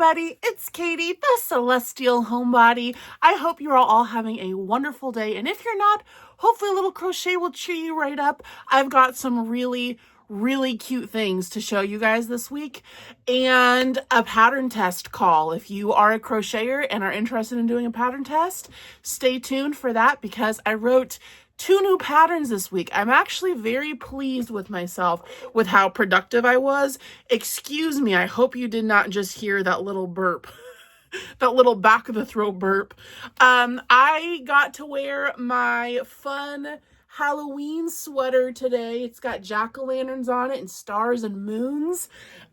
everybody, it's Katie, the Celestial Homebody. I hope you're all having a wonderful day, and if you're not, hopefully a little crochet will cheer you right up. I've got some really cute things to show you guys this week, and a pattern test call. If you are a crocheter and are interested in doing a pattern test, stay tuned for that because I wrote 2 new patterns this week. I'm actually very pleased with myself with how productive I was. Excuse me, I hope you did not just hear that little burp. That little back of the throat burp. I got to wear my fun Halloween sweater today. It's got jack-o'-lanterns on it and stars and moons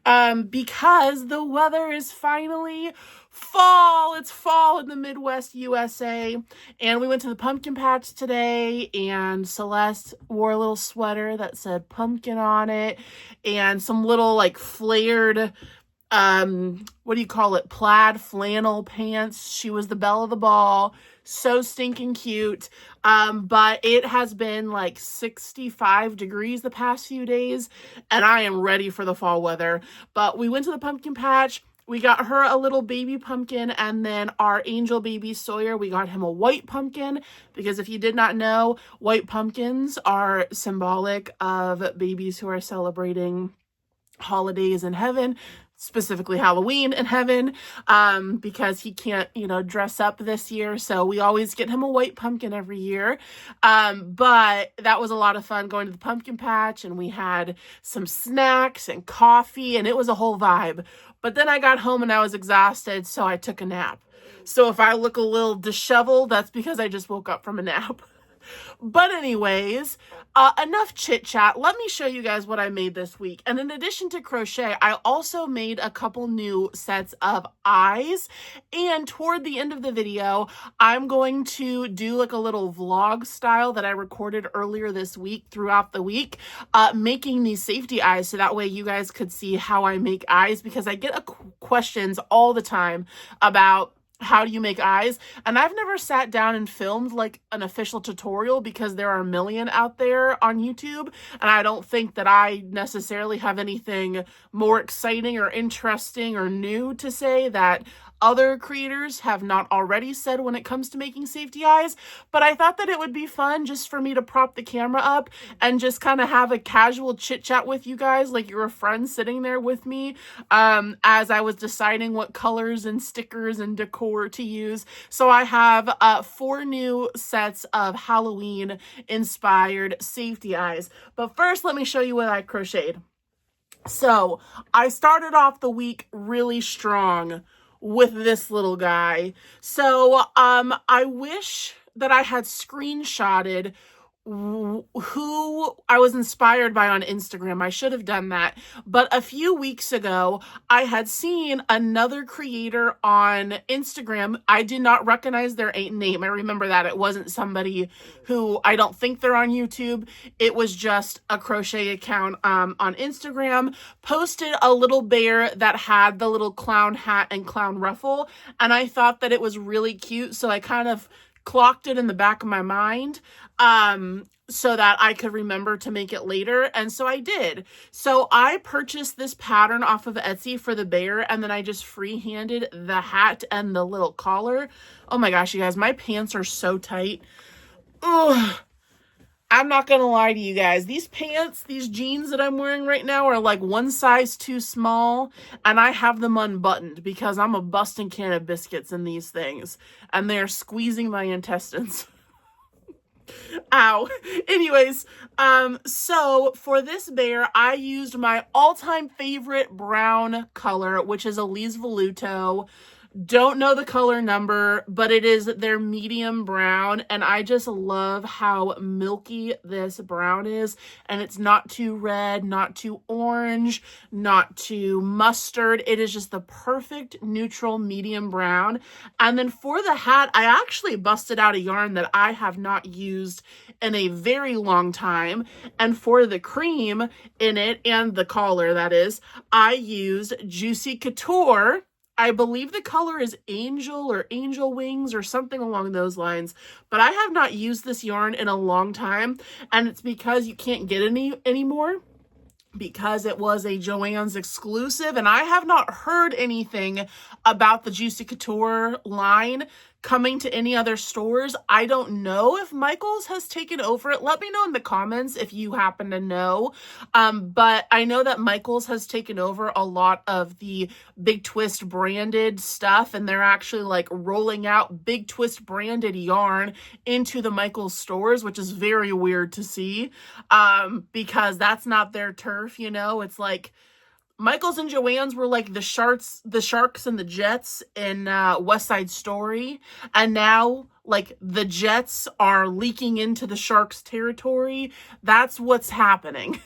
because the weather is finally fall. It's fall in the Midwest USA, and we went to the pumpkin patch today, and Celeste wore a little sweater that said pumpkin on it and some little like flared what do you call it, plaid flannel pants. She was the belle of the ball. So stinking cute. But it has been like 65 degrees the past few days, and I am ready for the fall weather. But we went to the pumpkin patch. We got her a little baby pumpkin, and then our angel baby Sawyer, we got him a white pumpkin, because if you did not know, white pumpkins are symbolic of babies who are celebrating holidays in heaven, specifically Halloween in heaven, because he can't, dress up this year. So we always get him a white pumpkin every year. But that was a lot of fun going to the pumpkin patch, and we had some snacks and coffee, and it was a whole vibe. But then I got home and I was exhausted, so I took a nap. So if I look a little disheveled, that's because I just woke up from a nap. But anyways, enough chit chat. Let me show you guys what I made this week. And in addition to crochet, I also made a couple new sets of eyes. And toward the end of the video, I'm going to do like a little vlog style that I recorded earlier this week throughout the week, making these safety eyes, so that way you guys could see how I make eyes, because I get questions all the time about how do you make eyes? And I've never sat down and filmed like an official tutorial, because there are a million out there on YouTube, and I don't think that I necessarily have anything more exciting or interesting or new to say that other creators have not already said when it comes to making safety eyes. But I thought that it would be fun just for me to prop the camera up and just kind of have a casual chit chat with you guys, like you're a friend sitting there with me, as I was deciding what colors and stickers and decor to use. So I have 4 new sets of Halloween inspired safety eyes. But first, let me show you what I crocheted. So I started off the week really strong with this little guy. So I wish that I had screenshotted who I was inspired by on Instagram. I should have done that. But a few weeks ago, I had seen another creator on Instagram. I did not recognize their name. I remember that. It wasn't somebody who, I don't think they're on YouTube. It was just a crochet account on Instagram, posted a little bear that had the little clown hat and clown ruffle. And I thought that it was really cute. So I kind of clocked it in the back of my mind so that I could remember to make it later, and so I did. So I purchased this pattern off of Etsy for the bear, and then I just freehanded the hat and the little collar. Oh my gosh, you guys, my pants are so tight. Ugh. I'm not gonna lie to you guys. These pants, these jeans that I'm wearing right now are like one size too small, and I have them unbuttoned because I'm a busting can of biscuits in these things, and they're squeezing my intestines. Ow. Anyways, so for this bear, I used my all-time favorite brown color, which is Elise Voluto. Don't know the color number, but it is their medium brown, and I just love how milky this brown is, and it's not too red, not too orange, not too mustard. It is just the perfect neutral medium brown. And then for the hat, I actually busted out a yarn that I have not used in a very long time, and for the cream in it and the collar, that is, I used Juicy Couture. I believe the color is Angel or Angel Wings or something along those lines, but I have not used this yarn in a long time, and it's because you can't get any anymore. because it was a Joann's exclusive, and I have not heard anything about the Juicy Couture line coming to any other stores. I don't know if Michael's has taken over it. Let me know in the comments if you happen to know. But I know that Michael's has taken over a lot of the Big Twist branded stuff, and they're actually like rolling out Big Twist branded yarn into the Michael's stores, which is very weird to see, because that's not their turf, you know. It's like Michael's and Joann's were like the Sharks and the Jets in West Side Story, and now like the Jets are leaking into the Sharks territory. That's what's happening.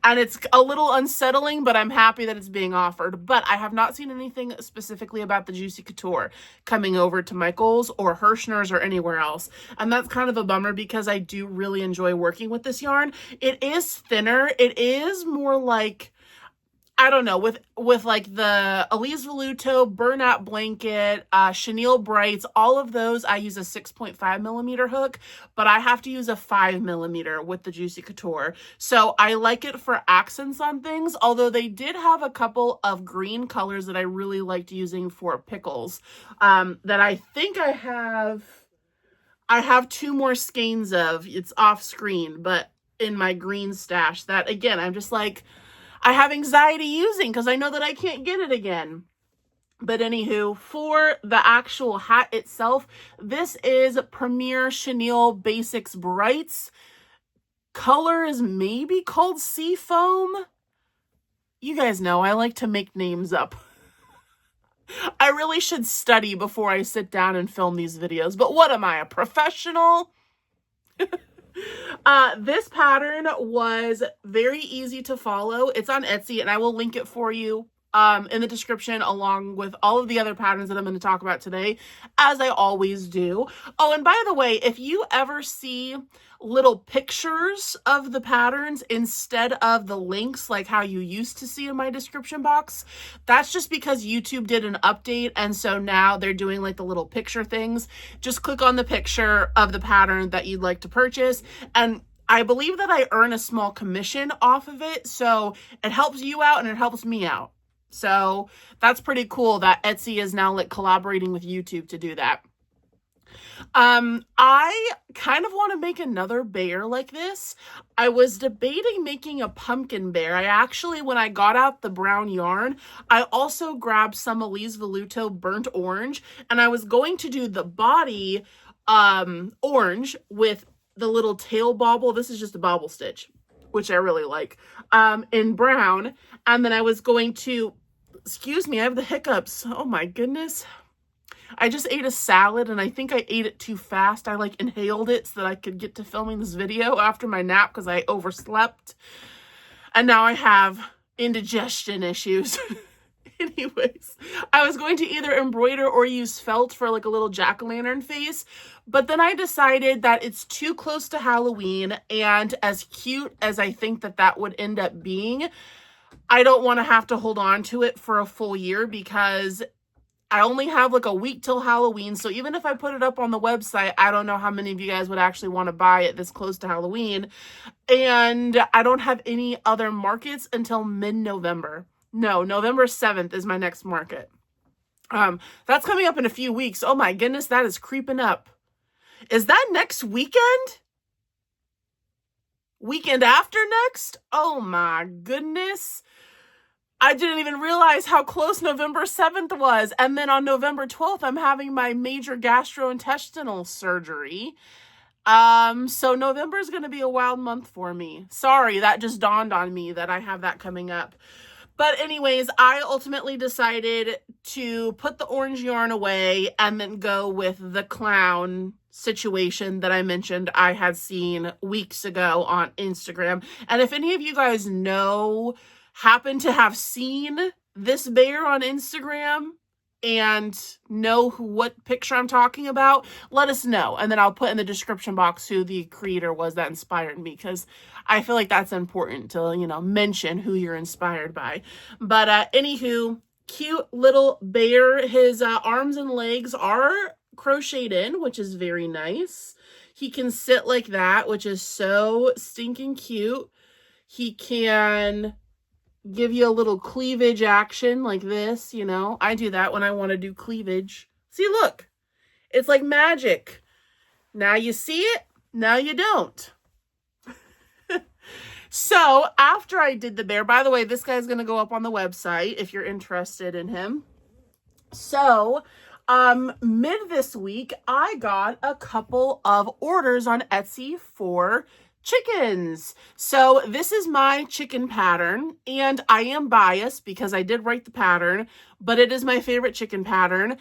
And it's a little unsettling, but I'm happy that it's being offered. But I have not seen anything specifically about the Juicy Couture coming over to Michael's or Hirschner's or anywhere else. And that's kind of a bummer because I do really enjoy working with this yarn. It is thinner. It is more like, I don't know, with like the Elise Voluto, Burnout Blanket, Chenille Brights, all of those, I use a 6.5 millimeter hook, but I have to use a 5 millimeter with the Juicy Couture. So I like it for accents on things, although they did have a couple of green colors that I really liked using for pickles, that I think I have 2 more skeins of. It's off screen, but in my green stash that, again, I'm just like, I have anxiety using because I know that I can't get it again. But anywho, for the actual hat itself, this is Premier Chenille Basics Brights. Color is maybe called Seafoam. You guys know I like to make names up. I really should study before I sit down and film these videos, but what am I, a professional? This pattern was very easy to follow. It's on Etsy, and I will link it for you in the description along with all of the other patterns that I'm going to talk about today, as I always do. Oh, and by the way, if you ever see little pictures of the patterns instead of the links like how you used to see in my description box, that's just because YouTube did an update, and so now they're doing like the little picture things. Just click on the picture of the pattern that you'd like to purchase, and I believe that I earn a small commission off of it, so it helps you out and it helps me out. So that's pretty cool that Etsy is now like collaborating with YouTube to do that. I kind of want to make another bear like this. I was debating making a pumpkin bear. I actually, when I got out the brown yarn, I also grabbed some Elise Voluto burnt orange, and I was going to do the body orange with the little tail bobble. This is just a bobble stitch, which I really like, in brown. And then I was going to, excuse me, I have the hiccups. Oh my goodness. I just ate a salad and I think I ate it too fast. I like inhaled it so that I could get to filming this video after my nap because I overslept. And now I have indigestion issues. Anyways, I was going to either embroider or use felt for like a little jack-o'-lantern face, but then I decided that it's too close to Halloween, and as cute as I think that that would end up being, I don't want to have to hold on to it for a full year because I only have like a week till Halloween. So even if I put it up on the website, I don't know how many of you guys would actually want to buy it this close to Halloween. And I don't have any other markets until mid-November. No, November 7th is my next market. That's coming up in a few weeks. Oh my goodness, that is creeping up. Is that next weekend? Weekend after next? Oh my goodness. I didn't even realize how close November 7th was. And then on November 12th, I'm having my major gastrointestinal surgery. So November is going to be a wild month for me. Sorry, that just dawned on me that I have that coming up. But anyways, I ultimately decided to put the orange yarn away and then go with the clown situation that I mentioned I had seen weeks ago on Instagram. And if any of you guys happen to have seen this bear on Instagram and know what picture I'm talking about, let us know. And then I'll put in the description box who the creator was that inspired me, because I feel like that's important to, mention who you're inspired by. But anywho, cute little bear. His arms and legs are crocheted in, which is very nice. He can sit like that, which is so stinking cute. He can give you a little cleavage action like this, you know. I do that when I want to do cleavage. See, look, it's like magic. Now you see it, now you don't. So after I did the bear, by the way, this guy's going to go up on the website if you're interested in him. So mid this week, I got a couple of orders on Etsy for chickens. So this is my chicken pattern, and I am biased because I did write the pattern, but it is my favorite chicken pattern.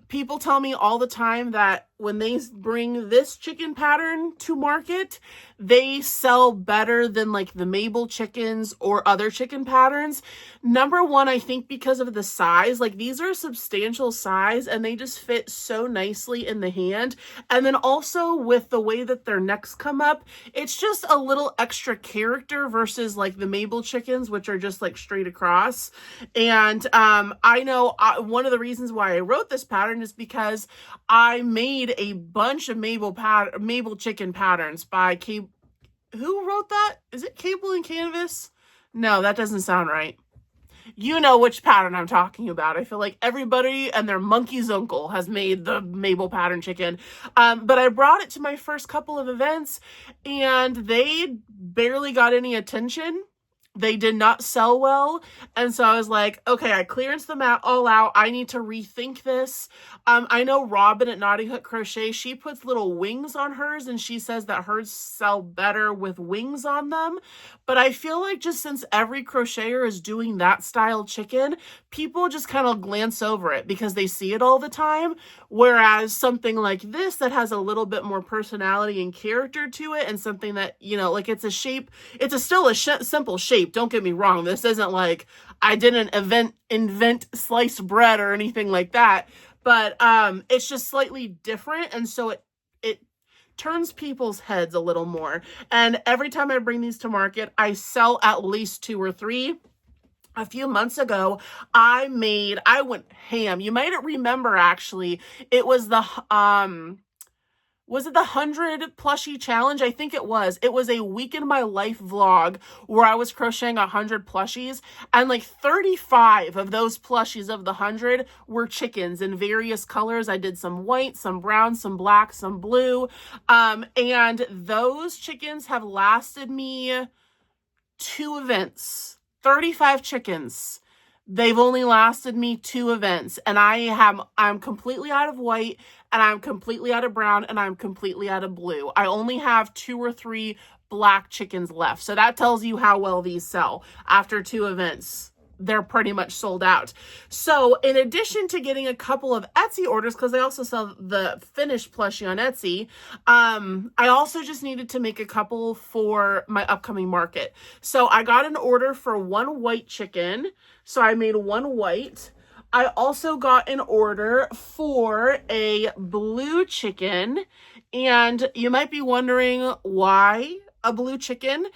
People tell me all the time that when they bring this chicken pattern to market, they sell better than like the Mabel chickens or other chicken patterns. Number one, I think because of the size, like these are a substantial size and they just fit so nicely in the hand. And then also with the way that their necks come up, it's just a little extra character versus like the Mabel chickens, which are just like straight across. And I know one of the reasons why I wrote this pattern is because I made a bunch of Mabel chicken patterns by who wrote that? Is it Cable and Canvas? No, that doesn't sound right. You know which pattern I'm talking about. I feel like everybody and their monkey's uncle has made the Mabel pattern chicken. But I brought it to my first couple of events and they barely got any attention. They did not sell well. And so I was like, okay, I clearanced them all out. I need to rethink this. I know Robin at Naughty Hook Crochet, she puts little wings on hers and she says that hers sell better with wings on them. But I feel like just since every crocheter is doing that style chicken, people just kind of glance over it because they see it all the time. Whereas something like this that has a little bit more personality and character to it and something that, you know, like it's a shape, still a simple shape. Don't get me wrong. This isn't like I didn't invent sliced bread or anything like that, but it's just slightly different. And so it turns people's heads a little more. And every time I bring these to market, I sell at least 2 or 3. A few months ago, I went ham. You might remember actually, it was the was it the 100 plushie challenge? I think it was. It was a week in my life vlog where I was crocheting 100 plushies, and like 35 of those plushies of the 100 were chickens in various colors. I did some white, some brown, some black, some blue. And those chickens have lasted me 2 events. 35 chickens. They've only lasted me 2 events, and I'm completely out of white, and I'm completely out of brown, and I'm completely out of blue. I only have 2 or 3 black chickens left. So that tells you how well these sell. After 2 events, they're pretty much sold out. So in addition to getting a couple of Etsy orders, because I also sell the finished plushie on Etsy, I also just needed to make a couple for my upcoming market. So I got an order for 1 white chicken. So I made 1 white. I also got an order for a blue chicken. And you might be wondering why a blue chicken.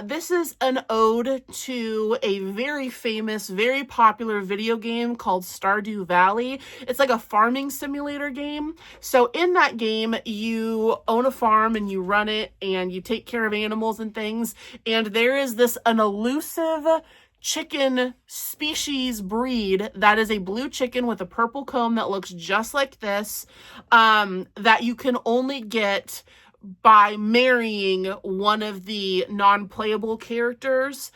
This is an ode to a very famous, very popular video game called Stardew Valley. It's like a farming simulator game. So in that game, you own a farm and you run it and you take care of animals and things. And there is an elusive chicken species breed that is a blue chicken with a purple comb that looks just like this, that you can only get by marrying one of the non-playable characters,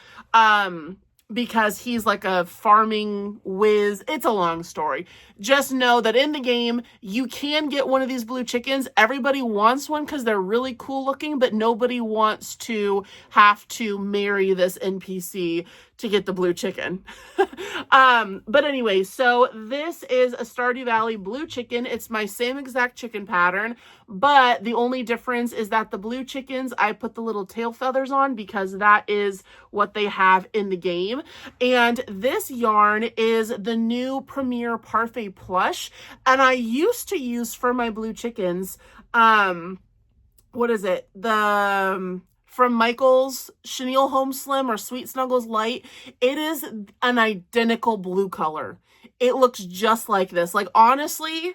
because he's like a farming whiz. It's a long story. Just know that in the game, you can get one of these blue chickens. Everybody wants one because they're really cool looking, but nobody wants to have to marry this NPC to get the blue chicken. But anyway, so this is a Stardew Valley blue chicken. It's my same exact chicken pattern, but the only difference is that the blue chickens, I put the little tail feathers on because that is what they have in the game. And this yarn is the new Premier Parfait plush, and I used to use for my blue chickens, what is it? From Michael's Chenille Home Slim or Sweet Snuggles Light. It is an identical blue color. It looks just like this. Like, honestly,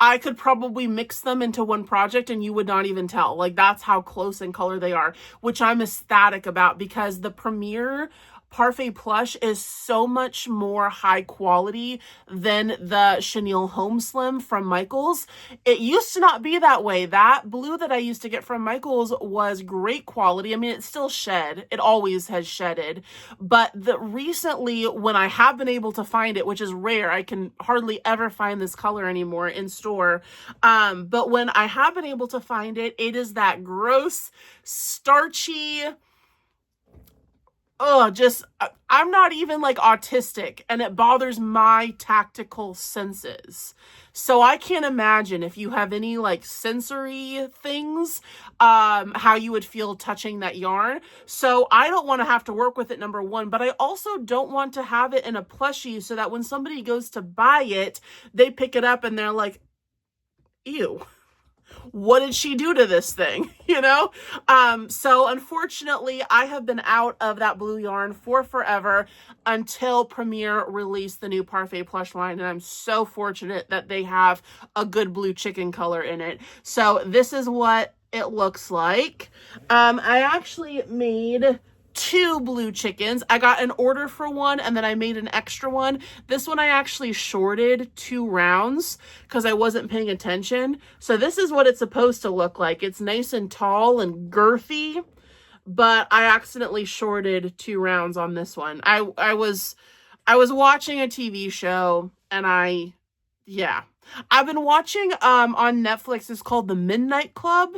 I could probably mix them into one project and you would not even tell. Like, that's how close in color they are, which I'm ecstatic about because the Premier Parfait Plush is so much more high quality than the Chenille Home Slim from Michaels. It used to not be that way. That blue that I used to get from Michaels was great quality. I mean, it still shed. It always has shedded. But recently, when I have been able to find it, which is rare, I can hardly ever find this color anymore in store. But when I have been able to find it, it is that gross, starchy, I'm not even like autistic, and it bothers my tactile senses. So I can't imagine if you have any like sensory things, how you would feel touching that yarn. So I don't want to have to work with it, number one, but I also don't want to have it in a plushie so that when somebody goes to buy it, they pick it up and they're like, ew. What did she do to this thing? You know? So unfortunately, I have been out of that blue yarn for forever until Premier released the new Parfait Plush line. And I'm so fortunate that they have a good blue chicken color in it. So this is what it looks like. I actually made 2 blue chickens. I got an order for one and then I made an extra one. This one I actually shorted 2 rounds because I wasn't paying attention. So this is what it's supposed to look like. It's nice and tall and girthy, but I accidentally shorted 2 rounds on this one. I was watching a TV show and I've been watching on Netflix. It's called The Midnight Club.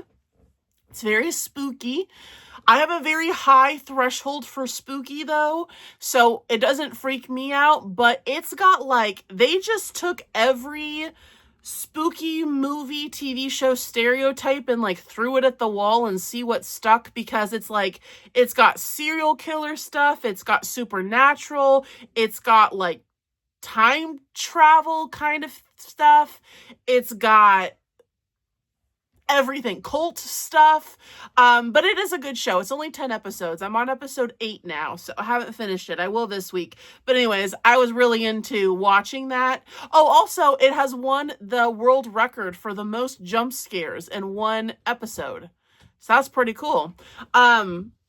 It's very spooky. I have a very high threshold for spooky though, so it doesn't freak me out, but it's got like, they just took every spooky movie, TV show stereotype and like threw it at the wall and see what stuck, because it's like, it's got serial killer stuff, it's got supernatural, it's got like time travel kind of stuff, it's got everything, cult stuff, but it is a good show. It's only 10 episodes. I'm on episode 8 now, so I haven't finished it. I will this week. But anyways, I was really into watching that. Oh, also, it has won the world record for the most jump scares in one episode. So that's pretty cool.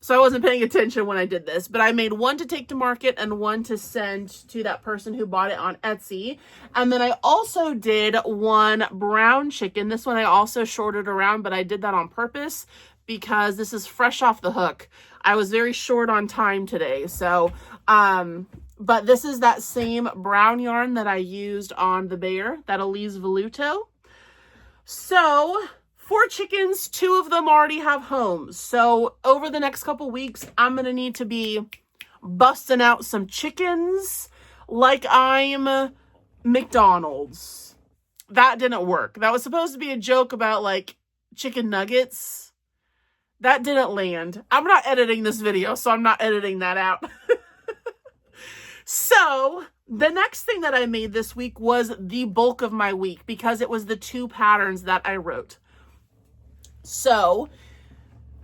So I wasn't paying attention when I did this, but I made one to take to market and one to send to that person who bought it on Etsy. And then I also did one brown chicken. This one I also shorted around, but I did that on purpose because this is fresh off the hook. I was very short on time today. So, but this is that same brown yarn that I used on the bear, that Elise Voluto. So 4 chickens, 2 of them already have homes. So over the next couple weeks, I'm going to need to be busting out some chickens like I'm McDonald's. That didn't work. That was supposed to be a joke about like chicken nuggets. That didn't land. I'm not editing this video, so I'm not editing that out. So the next thing that I made this week was the bulk of my week because it was the 2 patterns that I wrote. So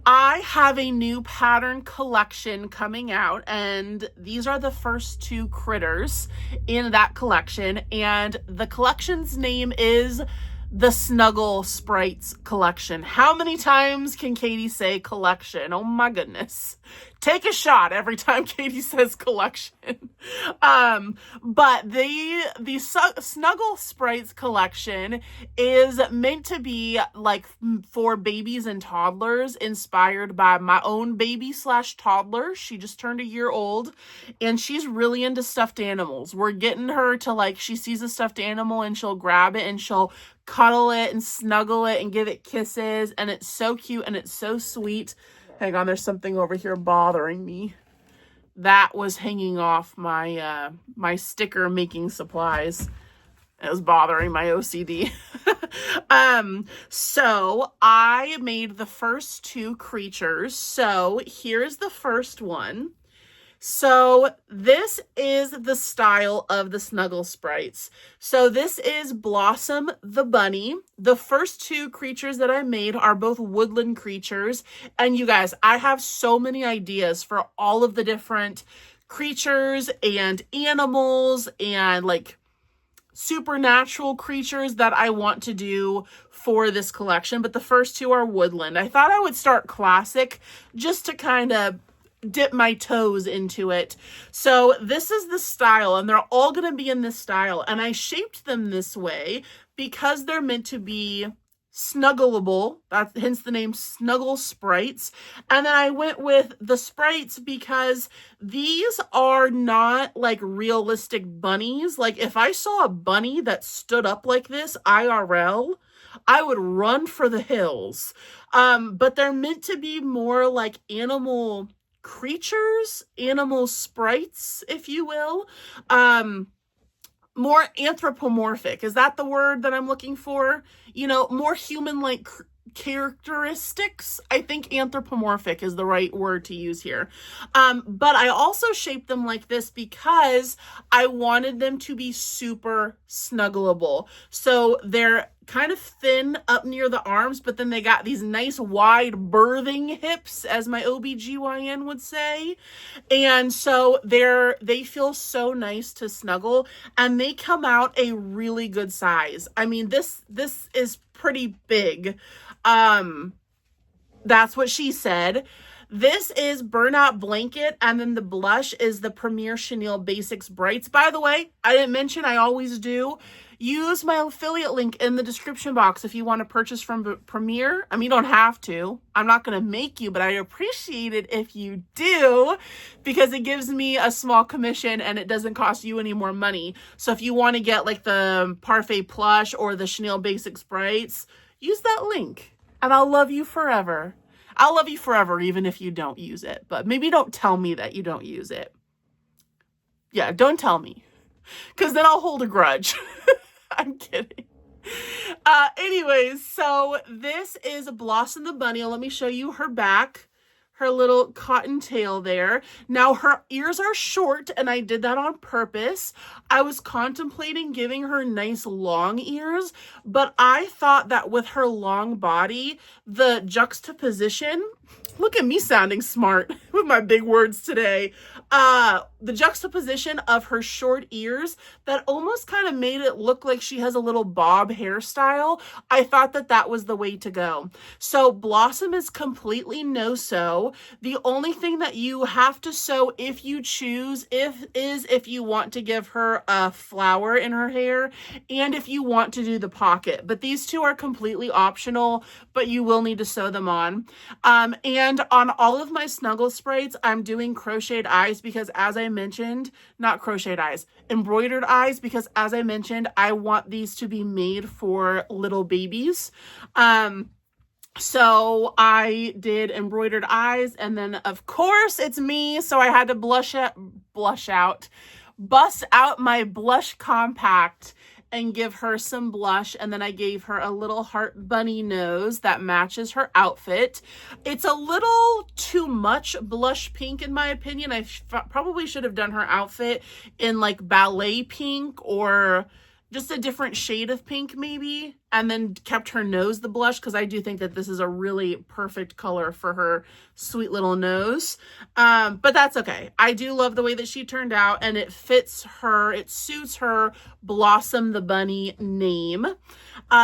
I have a new pattern collection coming out, and these are the first 2 critters in that collection, and the collection's name is the Snuggle Sprites collection. How many times can Katie say collection? Oh my goodness. Take a shot every time Katie says collection. But the Snuggle Sprites collection is meant to be like for babies and toddlers, inspired by my own baby / toddler. She just turned 1 year old and she's really into stuffed animals. We're getting her to like, she sees a stuffed animal and she'll grab it and she'll cuddle it and snuggle it and give it kisses, and it's so cute and it's so sweet. Hang on, there's something over here bothering me. That was hanging off my my sticker making supplies. It was bothering my OCD. So I made the first 2 creatures. So here's the first one. So this is the style of the Snuggle Sprites. So this is Blossom the bunny. The first 2 creatures that I made are both woodland creatures. And you guys, I have so many ideas for all of the different creatures and animals and like supernatural creatures that I want to do for this collection. But the first 2 are woodland. I thought I would start classic just to kind of dip my toes into it. So this is the style, and they're all going to be in this style. And I shaped them this way because they're meant to be snuggleable. That's hence the name Snuggle Sprites. And then I went with the sprites because these are not like realistic bunnies. Like if I saw a bunny that stood up like this IRL, I would run for the hills. But they're meant to be more like animal creatures, animal sprites, if you will. More anthropomorphic. Is that the word that I'm looking for? You know, more human-like characteristics. I think anthropomorphic is the right word to use here. But I also shaped them like this because I wanted them to be super snuggleable. So they're kind of thin up near the arms, but then they got these nice wide birthing hips, as my OBGYN would say. And so they feel so nice to snuggle, and they come out a really good size. I mean, this is pretty big. That's what she said. This is Burnout Blanket, and then the blush is the Premier Chenille Basics Brights. By the way, I didn't mention, I always do. Use my affiliate link in the description box if you want to purchase from Premier. I mean, you don't have to. I'm not going to make you, but I appreciate it if you do, because it gives me a small commission and it doesn't cost you any more money. So if you want to get like the Parfait Plush or the Chenille Basics Brights, use that link and I'll love you forever. I'll love you forever even if you don't use it, but maybe don't tell me that you don't use it. Yeah, don't tell me, because then I'll hold a grudge. I'm kidding. Anyways, so this is Blossom the Bunny. Let me show you her back, her little cotton tail there. Now her ears are short, and I did that on purpose. I was contemplating giving her nice long ears, but I thought that with her long body, the juxtaposition, look at me sounding smart with my big words today. The juxtaposition of her short ears that almost kind of made it look like she has a little bob hairstyle. I thought that that was the way to go. So Blossom is completely no-sew. The only thing that you have to sew if you choose is if you want to give her a flower in her hair and if you want to do the pocket. But these two are completely optional, but you will need to sew them on. And on all of my Snuggle Sprites, I'm doing crocheted eyes because, as I mentioned, not crocheted eyes, embroidered eyes, because as I mentioned, I want these to be made for little babies. So I did embroidered eyes, and then of course it's me, so I had to bust out my blush compact and give her some blush, and then I gave her a little heart bunny nose that matches her outfit. It's a little too much blush pink in my opinion. I probably should have done her outfit in like ballet pink or just a different shade of pink maybe, and then kept her nose the blush, because I do think that this is a really perfect color for her sweet little nose. But that's okay. I do love the way that she turned out, and it fits her, it suits her Blossom the Bunny name.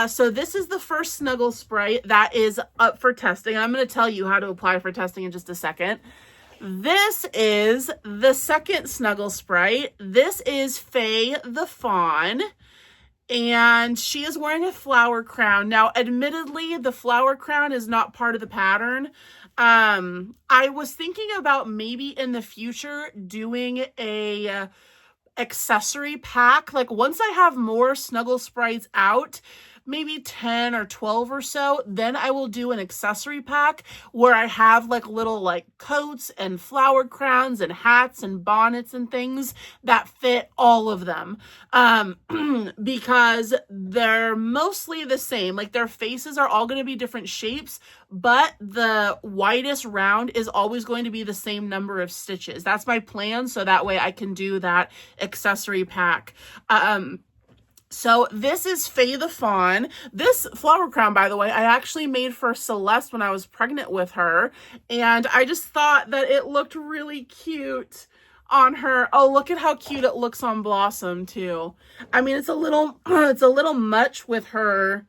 So this is the first Snuggle Sprite that is up for testing. I'm going to tell you how to apply for testing in just a second. This is the second Snuggle Sprite. This is Faye the Fawn, and she is wearing a flower crown. Now, admittedly, the flower crown is not part of the pattern. I was thinking about maybe in the future doing a accessory pack. Like once I have more Snuggle Sprites out, maybe 10 or 12 or so, then I will do an accessory pack where I have like little like coats and flower crowns and hats and bonnets and things that fit all of them, because they're mostly the same. Like their faces are all going to be different shapes, but the widest round is always going to be the same number of stitches. That's my plan, so that way I can do that accessory pack. So this is Faye the Fawn. This flower crown, by the way, I actually made for Celeste when I was pregnant with her, and I just thought that it looked really cute on her. Oh, look at how cute it looks on Blossom too. I mean, it's a little much with her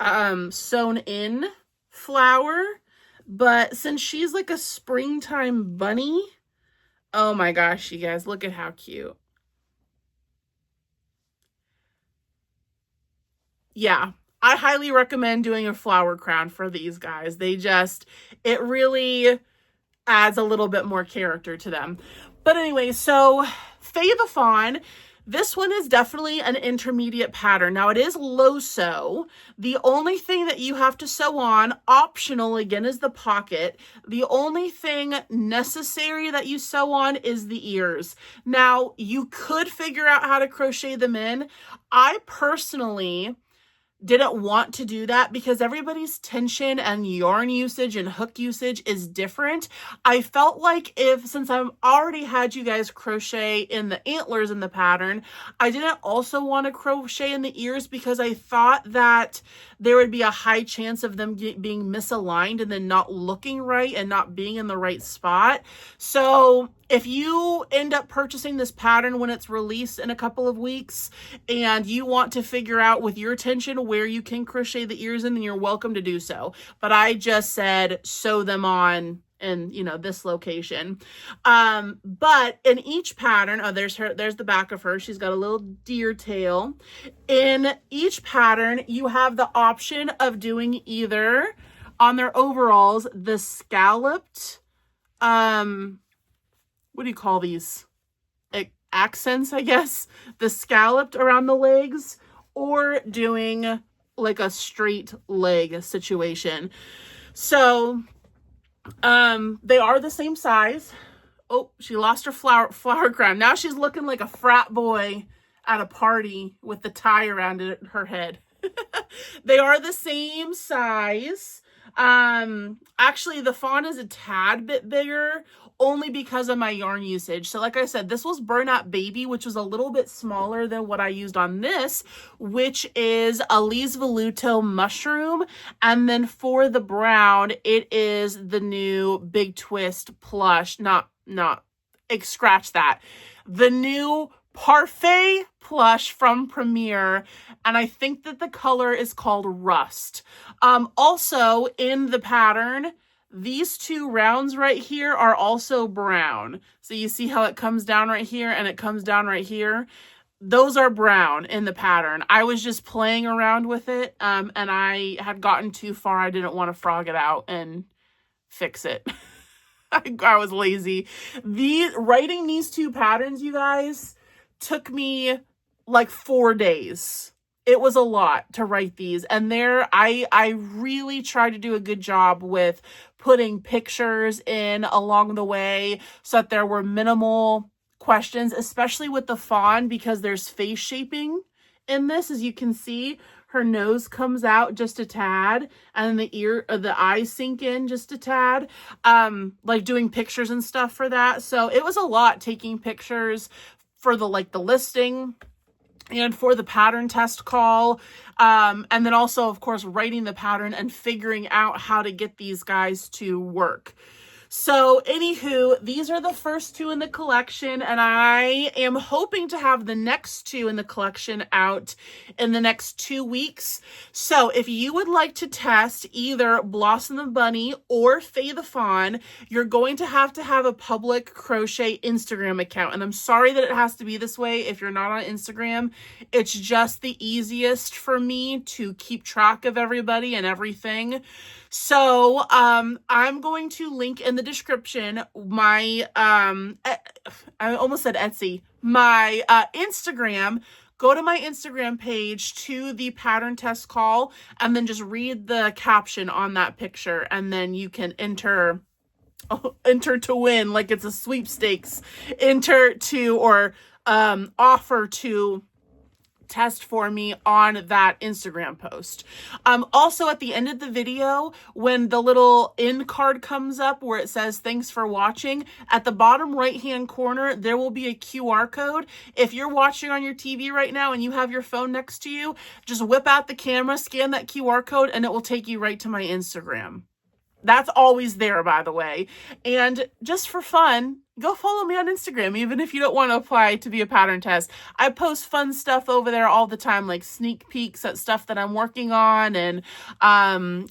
sewn in flower, But since she's like a springtime bunny, oh my gosh, you guys, look at how cute. Yeah, I highly recommend doing a flower crown for these guys. It really adds a little bit more character to them. But anyway, so Faye the Fawn, this one is definitely an intermediate pattern. Now it is low sew. The only thing that you have to sew on, optional again, is the pocket. The only thing necessary that you sew on is the ears. Now you could figure out how to crochet them in. I personally didn't want to do that because everybody's tension and yarn usage and hook usage is different. I felt like since I've already had you guys crochet in the antlers in the pattern, I didn't also want to crochet in the ears because I thought that there would be a high chance of them being misaligned and then not looking right and not being in the right spot. So if you end up purchasing this pattern when it's released in a couple of weeks and you want to figure out with your tension where you can crochet the ears in, then you're welcome to do so. But I just said sew them on in, this location. But in each pattern, there's the back of her. She's got a little deer tail. In each pattern, you have the option of doing either on their overalls, the scalloped, what do you call these? Accents, I guess. The scalloped around the legs, or doing like a straight leg situation. So, they are the same size. Oh, she lost her flower crown. Now she's looking like a frat boy at a party with the tie around her head. They are the same size. Actually, the fawn is a tad bit bigger, only because of my yarn usage. So like I said, this was Burnout Baby, which was a little bit smaller than what I used on this, which is Elise Voluto Mushroom. And then for the brown, it is the new Big Twist plush, scratch that. The new Parfait plush from Premier, and I think that the color is called Rust. Also in the pattern, these two rounds right here are also brown. So you see how it comes down right here and it comes down right here? Those are brown in the pattern. I was just playing around with it, and I had gotten too far. I didn't want to frog it out and fix it. I was lazy. Writing these two patterns, you guys, took me like 4 days. It was a lot to write these, and I really tried to do a good job with putting pictures in along the way so that there were minimal questions, especially with the fawn, because there's face shaping in this. As you can see, her nose comes out just a tad, and then the eyes sink in just a tad, like doing pictures and stuff for that. So it was a lot taking pictures for the listing and for the pattern test call. And then also, of course, writing the pattern and figuring out how to get these guys to work. So anywho, these are the first two in the collection, and I am hoping to have the next two in the collection out in the next 2 weeks. So if you would like to test either Blossom the Bunny or Faye the Fawn, you're going to have a public crochet Instagram account. And I'm sorry that it has to be this way if you're not on Instagram. It's just the easiest for me to keep track of everybody and everything. So, I'm going to link in the description my, I almost said Etsy, my, Instagram. Go to my Instagram page to the pattern test call and then just read the caption on that picture, and then you can enter to win, like it's a sweepstakes, offer to test for me on that Instagram post. Also at the end of the video, when the little end card comes up where it says thanks for watching, at the bottom right hand corner there will be a QR code. If you're watching on your TV right now and you have your phone next to you, just whip out the camera, scan that QR code, and it will take you right to my Instagram. That's always there, by the way. And just for fun, go follow me on Instagram, even if you don't want to apply to be a pattern test. I post fun stuff over there all the time, like sneak peeks at stuff that I'm working on, and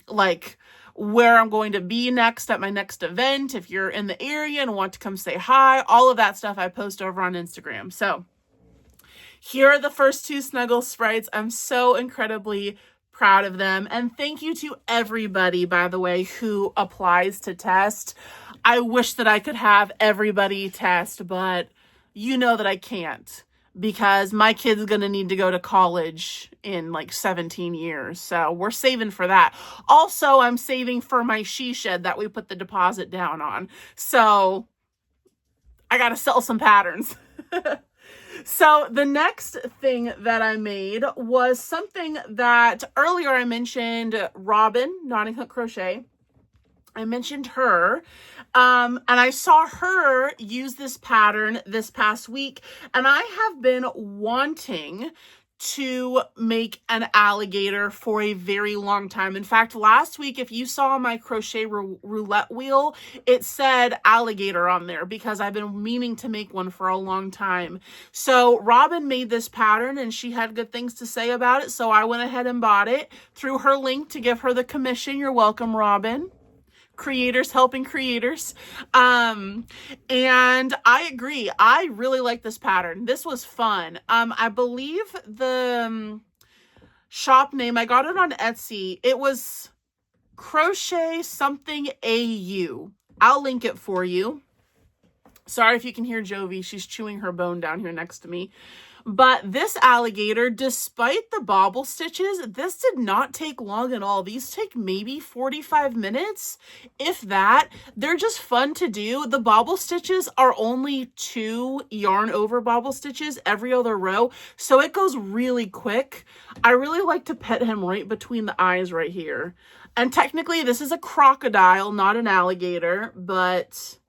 like where I'm going to be next at my next event. If you're in the area and want to come say hi, all of that stuff I post over on Instagram. So here are the first 2 Snuggle Sprites. I'm so incredibly proud of them. And thank you to everybody, by the way, who applies to test. I wish that I could have everybody test, but you know that I can't, because my kid's going to need to go to college in like 17 years. So we're saving for that. Also, I'm saving for my she shed that we put the deposit down on. So I got to sell some patterns. So the next thing that I made was something that earlier I mentioned, Robin, Knotting Hook Crochet. I mentioned her, and I saw her use this pattern this past week, and I have been wanting to make an alligator for a very long time. In fact, last week, if you saw my crochet roulette wheel, it said alligator on there because I've been meaning to make one for a long time. So Robin made this pattern and she had good things to say about it. So I went ahead and bought it through her link to give her the commission. You're welcome, Robin. Creators helping creators. And I agree. I really like this pattern. This was fun. I believe the shop name, I got it on Etsy. It was Crochet something AU. I'll link it for you. Sorry if you can hear Jovi. She's chewing her bone down here next to me. But this alligator, despite the bobble stitches, this did not take long at all. These take maybe 45 minutes, if that. They're just fun to do. The bobble stitches are only 2 yarn over bobble stitches every other row, so it goes really quick. I really like to pet him right between the eyes right here. And technically, this is a crocodile, not an alligator, but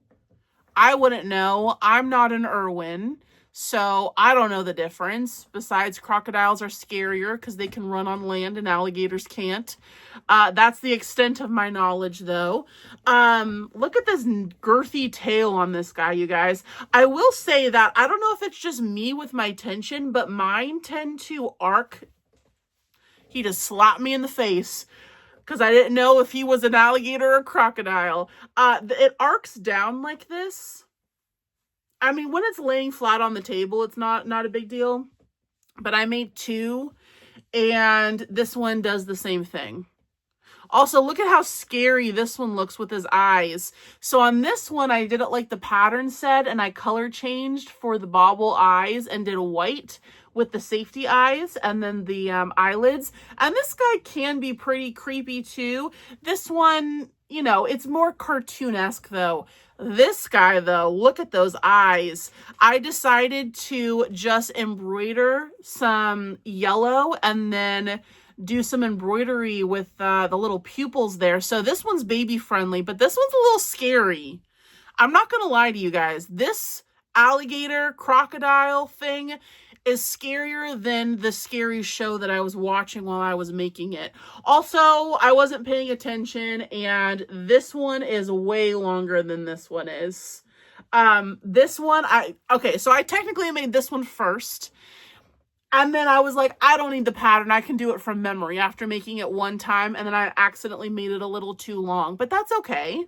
I wouldn't know. I'm not an Irwin. So I don't know the difference. Besides, crocodiles are scarier because they can run on land and alligators can't. That's the extent of my knowledge, though. Look at this girthy tail on this guy, you guys. I will say that I don't know if it's just me with my tension, but mine tend to arc. He just slapped me in the face because I didn't know if he was an alligator or a crocodile. It arcs down like this. I mean, when it's laying flat on the table, it's not a big deal. But I made 2, and this one does the same thing. Also, look at how scary this one looks with his eyes. So on this one, I did it like the pattern said, and I color changed for the bobble eyes and did white with the safety eyes and then the eyelids. And this guy can be pretty creepy too. This one, you know, it's more cartoonesque though. This guy though, look at those eyes. I decided to just embroider some yellow and then do some embroidery with the little pupils there. So this one's baby friendly, but this one's a little scary. I'm not going to lie to you guys. This alligator crocodile thing is scarier than the scary show that I was watching while I was making it. Also, I wasn't paying attention, and this one is way longer than this one is. This one, so I technically made this one first. And then I was like, I don't need the pattern. I can do it from memory after making it one time. And then I accidentally made it a little too long, but that's okay.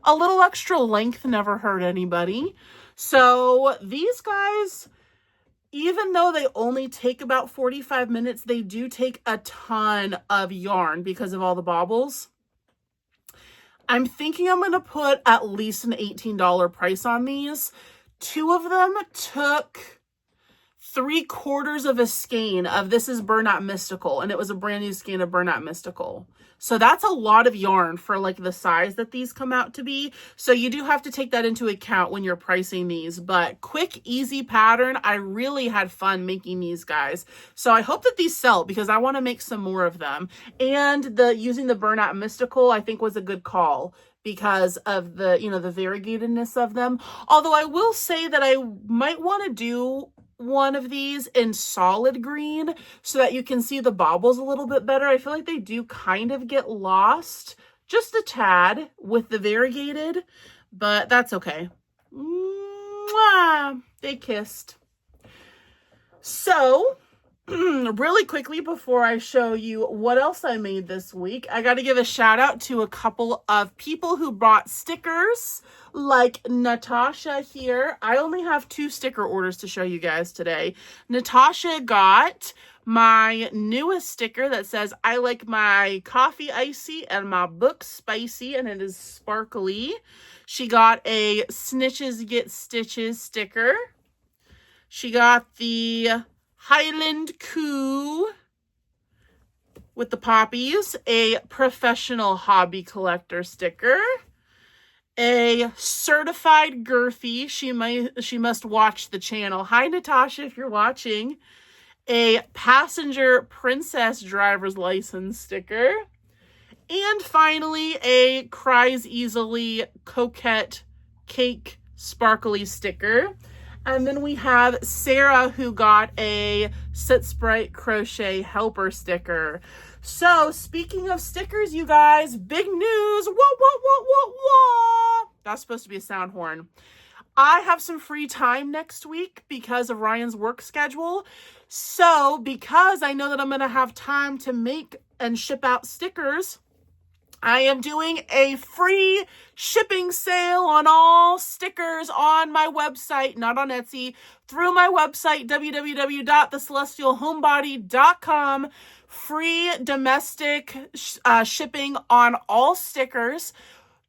A little extra length never hurt anybody. So these guys, even though they only take about 45 minutes, they do take a ton of yarn because of all the bobbles. I'm thinking I'm going to put at least an $18 price on these. 2 of them took 3/4 of a skein of This Is Burnout Mystical, and it was a brand new skein of Burnout Mystical. So that's a lot of yarn for like the size that these come out to be. So you do have to take that into account when you're pricing these, but quick, easy pattern. I really had fun making these guys. So I hope that these sell because I want to make some more of them. And using the Burnout Mystical, I think was a good call because of the, the variegatedness of them. Although I will say that I might want to do one of these in solid green so that you can see the bobbles a little bit better. I feel like they do kind of get lost just a tad with the variegated, but that's okay. Mwah! They kissed. So really quickly before I show you what else I made this week, I got to give a shout out to a couple of people who brought stickers, like Natasha here. I only have 2 sticker orders to show you guys today. Natasha got my newest sticker that says, I like my coffee icy and my book spicy, and it is sparkly. She got a Snitches Get Stitches sticker. She got the Highland Coo with the poppies, a professional hobby collector sticker, a certified girthy, she must watch the channel. Hi Natasha, if you're watching. A passenger princess driver's license sticker, and finally a cries easily coquette cake sparkly sticker. And then we have Sarah, who got a Sit Sprite Crochet Helper sticker. So, speaking of stickers, you guys, big news. Wah, wah, wah, wah, wah. That's supposed to be a sound horn. I have some free time next week because of Ryan's work schedule. So, because I know that I'm going to have time to make and ship out stickers, I am doing a free shipping sale on all stickers on my website, not on Etsy, through my website, www.thecelestialhomebody.com. Free domestic shipping on all stickers,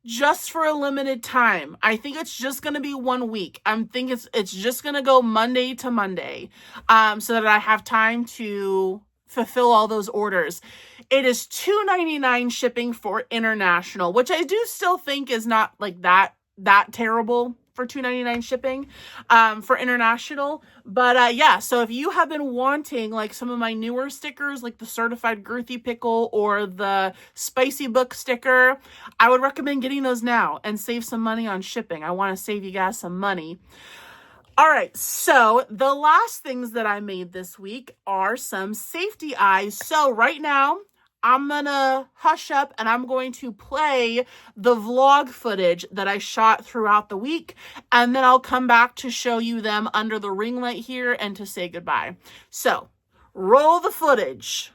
just for a limited time. I think it's just going to be 1 week. I think it's just going to go Monday to Monday, so that I have time to fulfill all those orders. It is $2.99 shipping for international, which I do still think is not like that terrible for $2.99 shipping for international. But yeah, so if you have been wanting like some of my newer stickers, like the certified girthy pickle or the spicy book sticker, I would recommend getting those now and save some money on shipping. I want to save you guys some money. All right, so the last things that I made this week are some safety eyes. So right now, I'm gonna hush up and I'm going to play the vlog footage that I shot throughout the week, and then I'll come back to show you them under the ring light here and to say goodbye. So, roll the footage.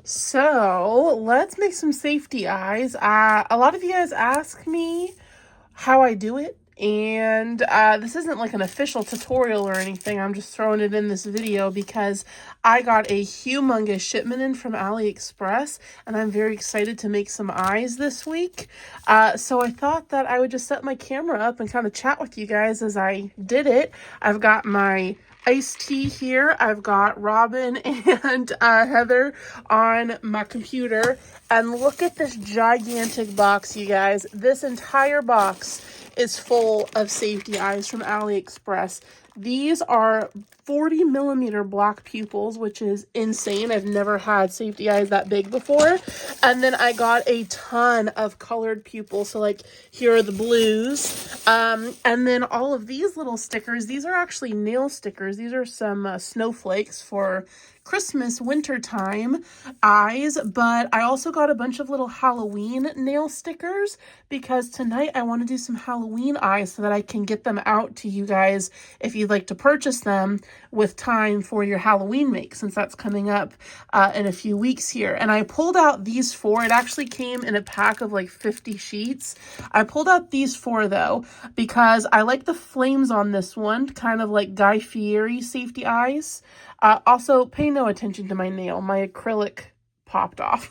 So, let's make some safety eyes. A lot of you guys ask me how I do it. And this isn't like an official tutorial or anything. I'm just throwing it in this video because I got a humongous shipment in from AliExpress, and I'm very excited to make some eyes this week. So I thought that I would just set my camera up and kind of chat with you guys as I did it. I've got my iced tea here. I've got Robin and Heather on my computer. And look at this gigantic box, you guys. This entire box is full of safety eyes from AliExpress. These are 40mm black pupils, which is insane. I've never had safety eyes that big before. And then I got a ton of colored pupils. So like here are the blues. And then all of these little stickers, these are actually nail stickers. These are some snowflakes for Christmas, wintertime eyes, but I also got a bunch of little Halloween nail stickers because tonight I want to do some Halloween eyes so that I can get them out to you guys if you'd like to purchase them with time for your Halloween make, since that's coming up in a few weeks here. And I pulled out these 4. It actually came in a pack of like 50 sheets. I pulled out these 4 though because I like the flames on this one, kind of like Guy Fieri safety eyes. Also, pay no attention to my nail. My acrylic popped off.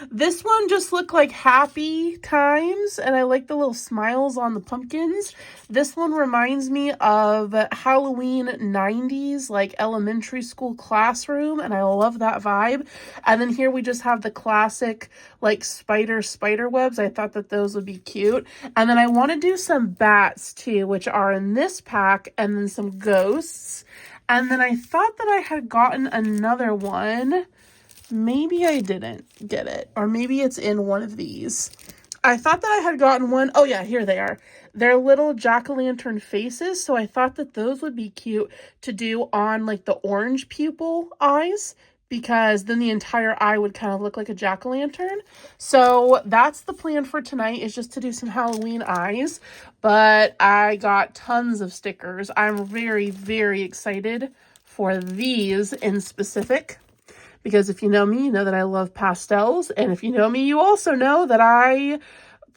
This one just looked like happy times, and I like the little smiles on the pumpkins. This one reminds me of Halloween 90s, like elementary school classroom, and I love that vibe. And then here we just have the classic, like spider webs. I thought that those would be cute. And then I want to do some bats too, which are in this pack, and then some ghosts. And then I thought that I had gotten another one. Maybe I didn't get it. Or maybe it's in one of these. I thought that I had gotten one. Oh yeah, here they are. They're little jack-o'-lantern faces. So I thought that those would be cute to do on like the orange pupil eyes, because then the entire eye would kind of look like a jack-o'-lantern. So that's the plan for tonight, is just to do some Halloween eyes. But I got tons of stickers. I'm very, very excited for these in specific, because if you know me, you know that I love pastels. And if you know me, you also know that I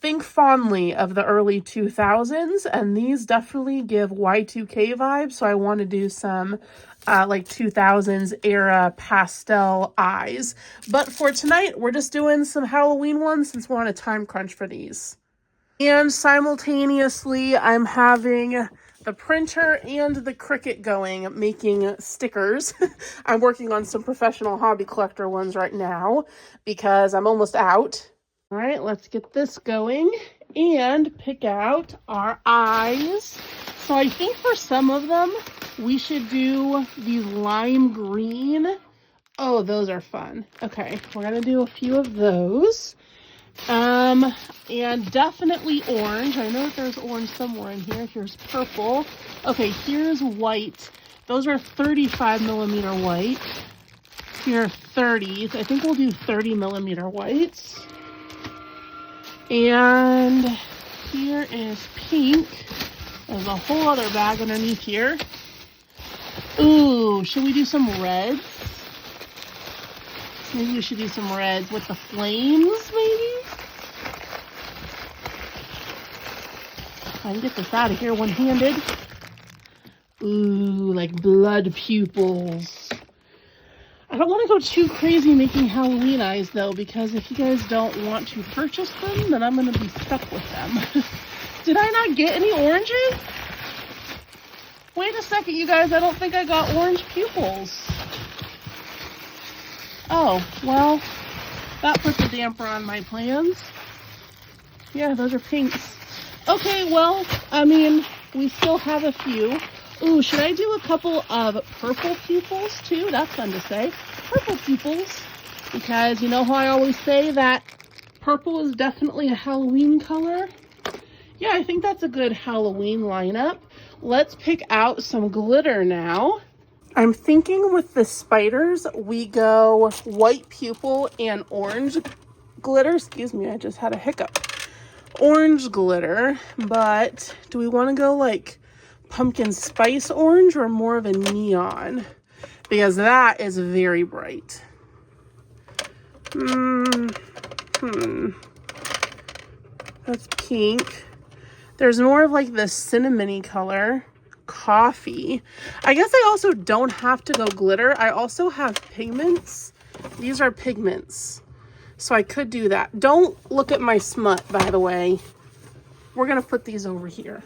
think fondly of the early 2000s, and these definitely give Y2K vibes. So I want to do some like 2000s era pastel eyes. But for tonight, we're just doing some Halloween ones since we're on a time crunch for these. And simultaneously, I'm having the printer and the Cricut going, making stickers. I'm working on some professional hobby collector ones right now because I'm almost out. All right, let's get this going and pick out our eyes. So I think for some of them, we should do these lime green. Oh, those are fun. Okay, we're gonna do a few of those. And definitely orange. I know that there's orange somewhere in here. Here's purple. Okay, here's white. Those are 35 millimeter white. Here are 30s. I think we'll do 30 millimeter whites. And here is pink. There's a whole other bag underneath here. Ooh, should we do some reds? Maybe we should do some reds with the flames, maybe? I can get this out of here one-handed. Ooh, like blood pupils. I don't want to go too crazy making Halloween eyes, though, because if you guys don't want to purchase them, then I'm going to be stuck with them. Did I not get any oranges? Wait a second, you guys. I don't think I got orange pupils. Oh, well, that puts a damper on my plans. Yeah, those are pinks. Okay, well, I mean, we still have a few. Ooh, should I do a couple of purple pupils too? That's fun to say. Purple pupils. Because you know how I always say that purple is definitely a Halloween color? Yeah, I think that's a good Halloween lineup. Let's pick out some glitter now. I'm thinking with the spiders, we go white pupil and orange glitter. Excuse me, I just had a hiccup. Orange glitter, but do we want to go like pumpkin spice orange or more of a neon? Because that is very bright. That's pink. There's more of like the cinnamony color. Coffee. I guess I also don't have to go glitter. I also have pigments. These are pigments. So I could do that. Don't look at my smut, by the way. We're going to put these over here.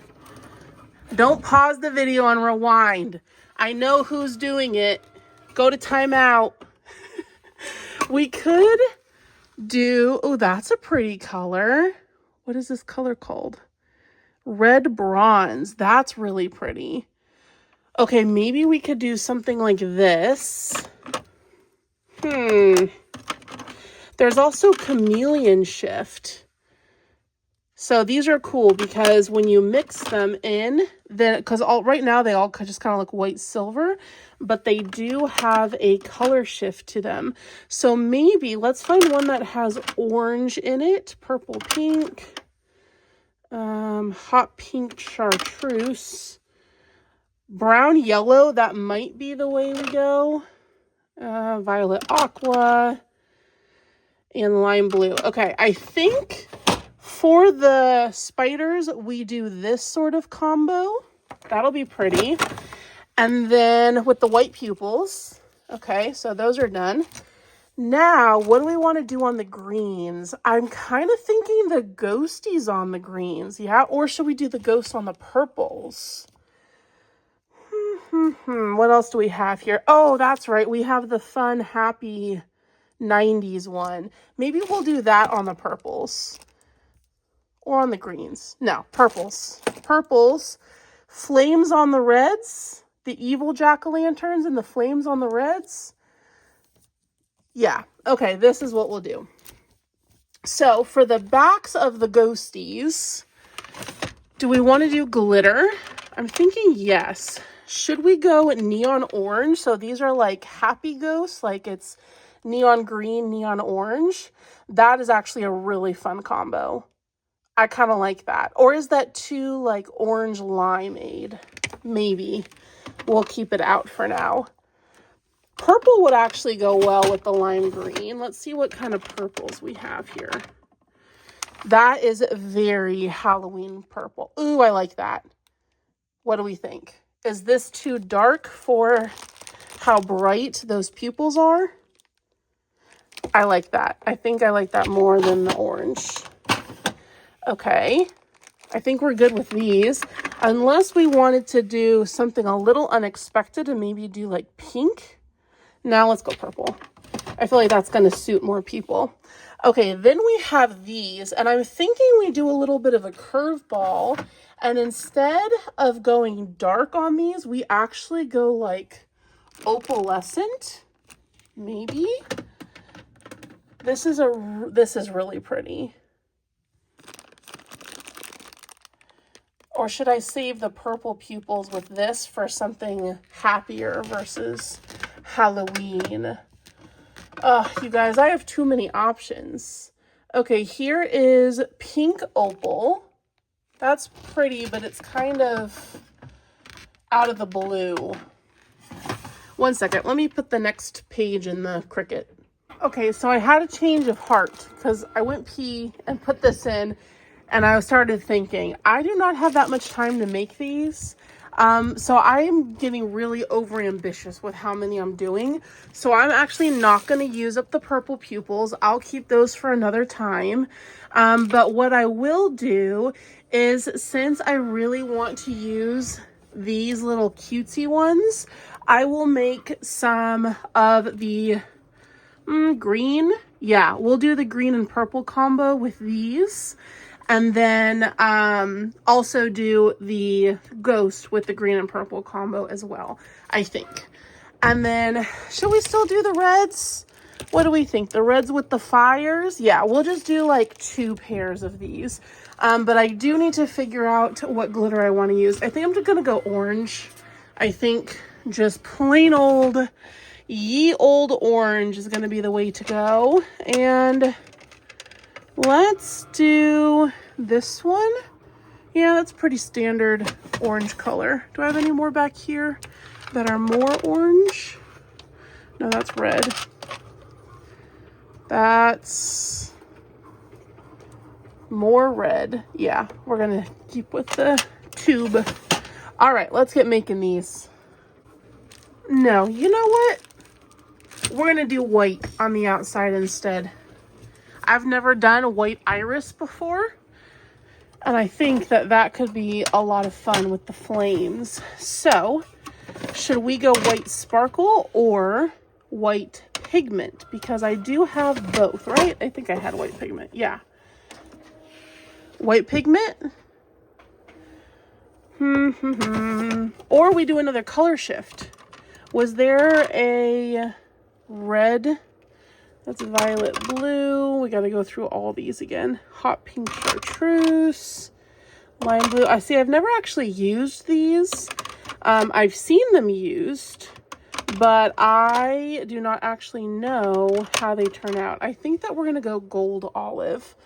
Don't pause the video and rewind. I know who's doing it. Go to timeout. We could do... Oh, that's a pretty color. What is this color called? Red bronze. That's really pretty. Okay, maybe we could do something like this. There's also chameleon shift. So these are cool because when you mix them in, then because right now they all just kind of look white silver, but they do have a color shift to them. So maybe let's find one that has orange in it, purple, pink, hot pink chartreuse, brown, yellow. That might be the way we go. Violet aqua and lime blue. Okay, I think for the spiders, we do this sort of combo. That'll be pretty. And then with the white pupils, okay, so those are done. Now, what do we want to do on the greens? I'm kind of thinking the ghosties on the greens, yeah? Or should we do the ghosts on the purples? What else do we have here? Oh, that's right. We have the fun, happy 90s one. Maybe we'll do that on the purples. Or on the greens. No, purples. Purples. Flames on the reds. The evil jack-o'-lanterns and the flames on the reds. Yeah. Okay, this is what we'll do. So, for the backs of the ghosties, do we want to do glitter? I'm thinking yes. Should we go neon orange? So these are like happy ghosts, like it's neon green, neon orange. That is actually a really fun combo. I kind of like that. Or is that too like orange limeade? Maybe. We'll keep it out for now. Purple would actually go well with the lime green. Let's see what kind of purples we have here. That is very Halloween purple. Ooh, I like that. What do we think? Is this too dark for how bright those pupils are? I like that. I think I like that more than the orange. Okay. I think we're good with these. Unless we wanted to do something a little unexpected and maybe do like pink. Now let's go purple. I feel like that's going to suit more people. Okay, then we have these, and I'm thinking we do a little bit of a curveball, and instead of going dark on these, we actually go like opalescent, maybe. This is really pretty. Or should I save the purple pupils with this for something happier versus Halloween? You guys, I have too many options. Okay, here is pink opal. That's pretty, but it's kind of out of the blue. One second, let me put the next page in the Cricut. Okay, so I had a change of heart because I went pee and put this in, and I started thinking, I do not have that much time to make these. So I am getting really over ambitious with how many I'm doing. So I'm actually not going to use up the purple pupils. I'll keep those for another time. But what I will do is, since I really want to use these little cutesy ones, I will make some of the green. Yeah, we'll do the green and purple combo with these. And then also do the ghost with the green and purple combo as well, I think. And then, should we still do the reds? What do we think? The reds with the fires? Yeah, we'll just do like 2 pairs of these. But I do need to figure out what glitter I want to use. I think I'm just going to go orange. I think just plain old, ye old orange is going to be the way to go. And let's do this one. Yeah, that's pretty standard orange color. Do I have any more back here that are more orange? No, that's red. That's more red. Yeah, we're gonna keep with the tube. All right, let's get making these. No, you know what? We're gonna do white on the outside instead. I've never done white iris before, and I think that could be a lot of fun with the flames. So, should we go white sparkle or white pigment? Because I do have both, right? I think I had white pigment. Yeah. White pigment? Or we do another color shift. Was there a red? That's violet blue. We got to go through all these again. Hot pink chartreuse. Lime blue. I see, I've never actually used these. I've seen them used, but I do not actually know how they turn out. I think that we're going to go gold olive.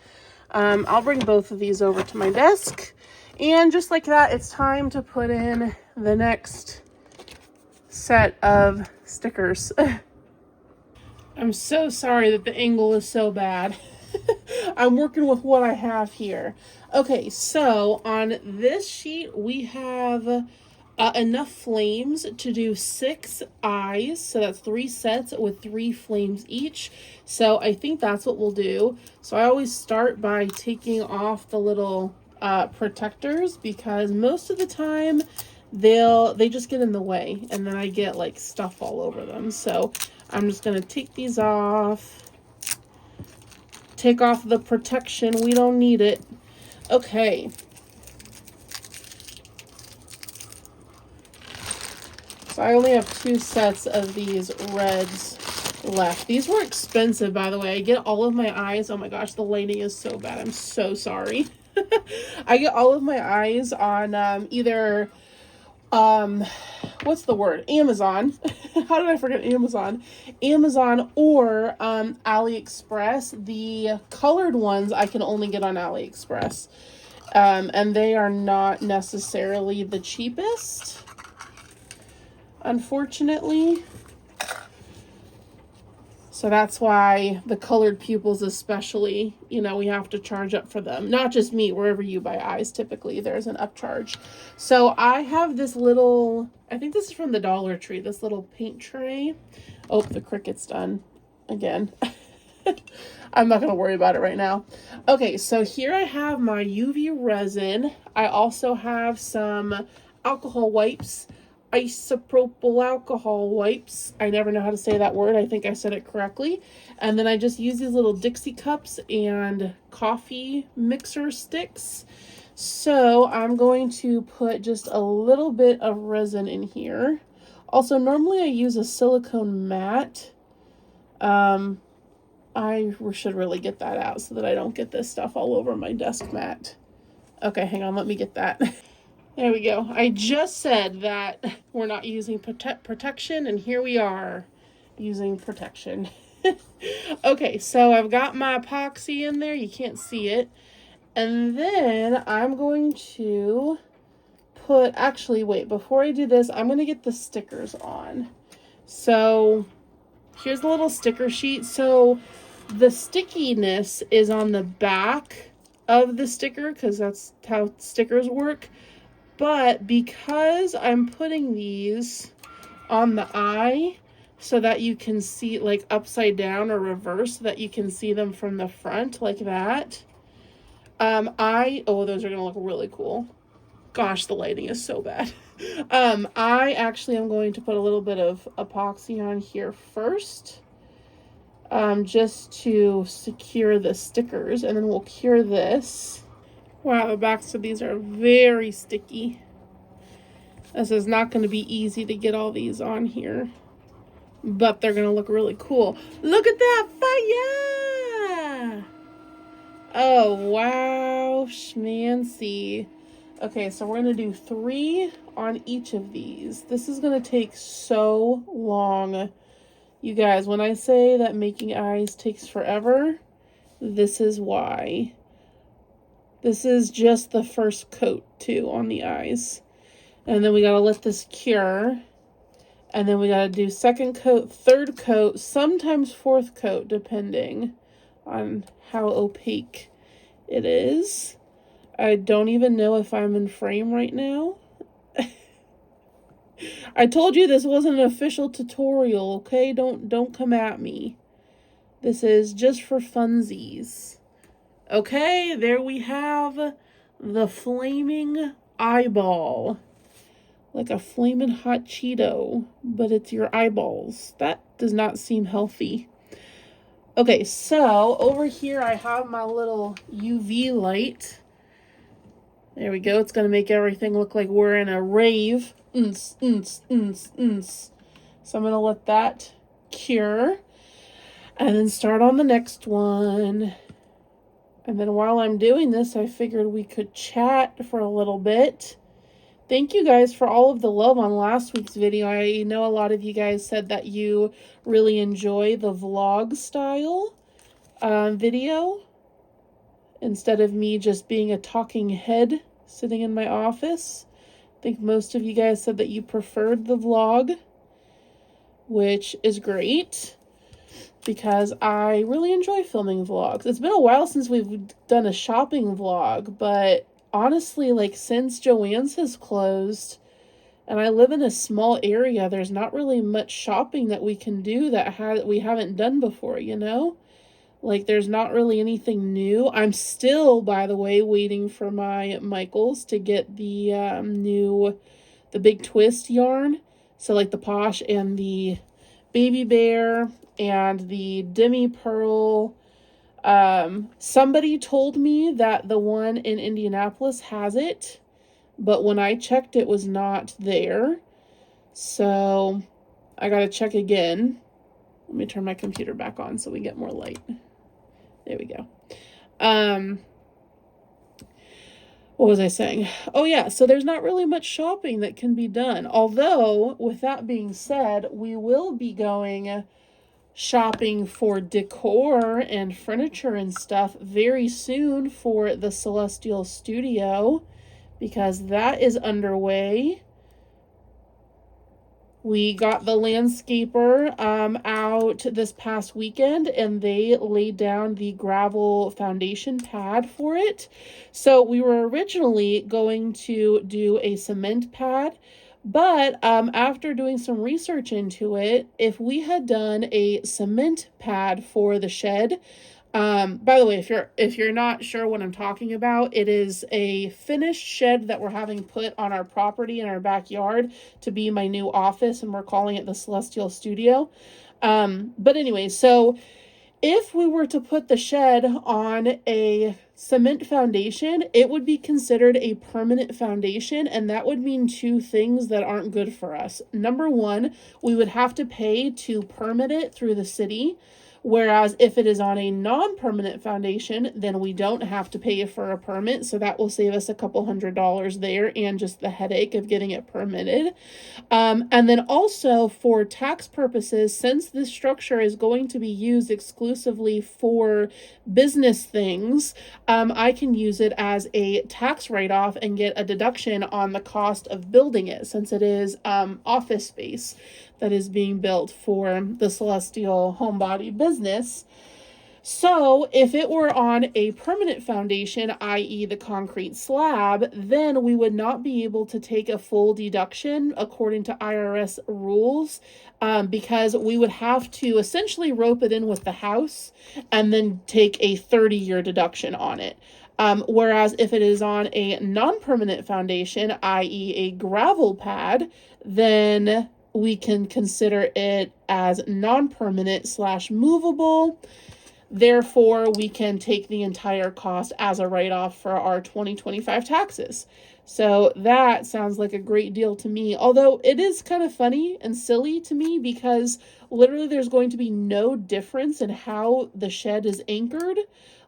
I'll bring both of these over to my desk. And just like that, it's time to put in the next set of stickers. I'm so sorry that the angle is so bad. I'm working with what I have here. Okay, so on this sheet, we have enough flames to do 6 eyes. So that's 3 sets with 3 flames each. So I think that's what we'll do. So I always start by taking off the little protectors, because most of the time they just get in the way, and then I get like stuff all over them. So I'm just going to take these off. Take off the protection. We don't need it. Okay. So I only have 2 sets of these reds left. These were expensive, by the way. I get all of my eyes. Oh my gosh, the lighting is so bad. I'm so sorry. I get all of my eyes on either what's the word? Amazon. How did I forget Amazon? Amazon or AliExpress. The colored ones I can only get on AliExpress. And they are not necessarily the cheapest, unfortunately. So that's why the colored pupils especially, you know, we have to charge up for them. Not just me, wherever you buy eyes, typically there's an upcharge. So I have this little, I think this is from the Dollar Tree, this little paint tray. Oh, the Cricut's done again. I'm not going to worry about it right now. Okay, so here I have my UV resin. I also have some alcohol wipes. Isopropyl alcohol wipes. I never know how to say that word. I think I said it correctly. And then I just use these little Dixie cups and coffee mixer sticks. So I'm going to put just a little bit of resin in here. Also, normally I use a silicone mat. I should really get that out so that I don't get this stuff all over my desk mat. Okay, hang on, let me get that. There we go. I just said that we're not using protection, and here we are using protection. Okay, so I've got my epoxy in there. You can't see it. And then I'm going to put, actually, wait, before I do this, I'm going to get the stickers on. So here's the little sticker sheet. So the stickiness is on the back of the sticker because that's how stickers work. But because I'm putting these on the eye so that you can see, like upside down or reverse, so that you can see them from the front like that. Oh, those are going to look really cool. Gosh, the lighting is so bad. I actually am going to put a little bit of epoxy on here first. Just to secure the stickers, and then we'll cure this. Wow, the backs of these are very sticky. This is not going to be easy to get all these on here, but they're going to look really cool. Look at that fire! Oh, wow, schmancy. Okay, so we're going to do 3 on each of these. This is going to take so long. You guys, when I say that making eyes takes forever, this is why. This is just the first coat, too, on the eyes. And then we gotta let this cure. And then we gotta do second coat, third coat, sometimes fourth coat, depending on how opaque it is. I don't even know if I'm in frame right now. I told you this wasn't an official tutorial, okay? Don't come at me. This is just for funsies. Okay, there we have the flaming eyeball. Like a flaming hot Cheeto, but it's your eyeballs. That does not seem healthy. Okay, so over here I have my little UV light. There we go. It's going to make everything look like we're in a rave. So I'm going to let that cure. And then start on the next one. And then while I'm doing this, I figured we could chat for a little bit. Thank you guys for all of the love on last week's video. I know a lot of you guys said that you really enjoy the vlog style video instead of me just being a talking head sitting in my office. I think most of you guys said that you preferred the vlog, which is great because I really enjoy filming vlogs. It's been a while since we've done a shopping vlog, but honestly, like since Joann's has closed and I live in a small area, there's not really much shopping that we can do that we haven't done before, you know? Like there's not really anything new. I'm still, by the way, waiting for my Michaels to get the the Big Twist yarn. So like the Posh and the Baby Bear and the Demi Pearl. Somebody told me that the one in Indianapolis has it, but when I checked, it was not there. So I gotta check again. Let me turn my computer back on so we get more light. There we go. What was I saying? Oh yeah, so there's not really much shopping that can be done. Although, with that being said, we will be going shopping for decor and furniture and stuff very soon for the Celestial Studio because that is underway. We got the landscaper out this past weekend, and they laid down the gravel foundation pad for it. So we were originally going to do a cement pad, but after doing some research into it, if we had done a cement pad for the shed, by the way, if you're not sure what I'm talking about, it is a finished shed that we're having put on our property in our backyard to be my new office, and we're calling it the Celestial Studio. But anyway, so if we were to put the shed on a cement foundation, it would be considered a permanent foundation, and that would mean two things that aren't good for us. Number one, we would have to pay to permit it through the city. Whereas if it is on a non-permanent foundation, then we don't have to pay for a permit. So that will save us a couple $100 there and just the headache of getting it permitted. And then also for tax purposes, since this structure is going to be used exclusively for business things, I can use it as a tax write-off and get a deduction on the cost of building it, since it is office space that is being built for the Celestial Homebody business. So if it were on a permanent foundation, i.e. the concrete slab, then we would not be able to take a full deduction according to IRS rules, because we would have to essentially rope it in with the house and then take a 30-year deduction on it. Whereas if it is on a non-permanent foundation, i.e. a gravel pad, then we can consider it as non-permanent / movable. Therefore, we can take the entire cost as a write-off for our 2025 taxes. So that sounds like a great deal to me. Although it is kind of funny and silly to me because literally there's going to be no difference in how the shed is anchored.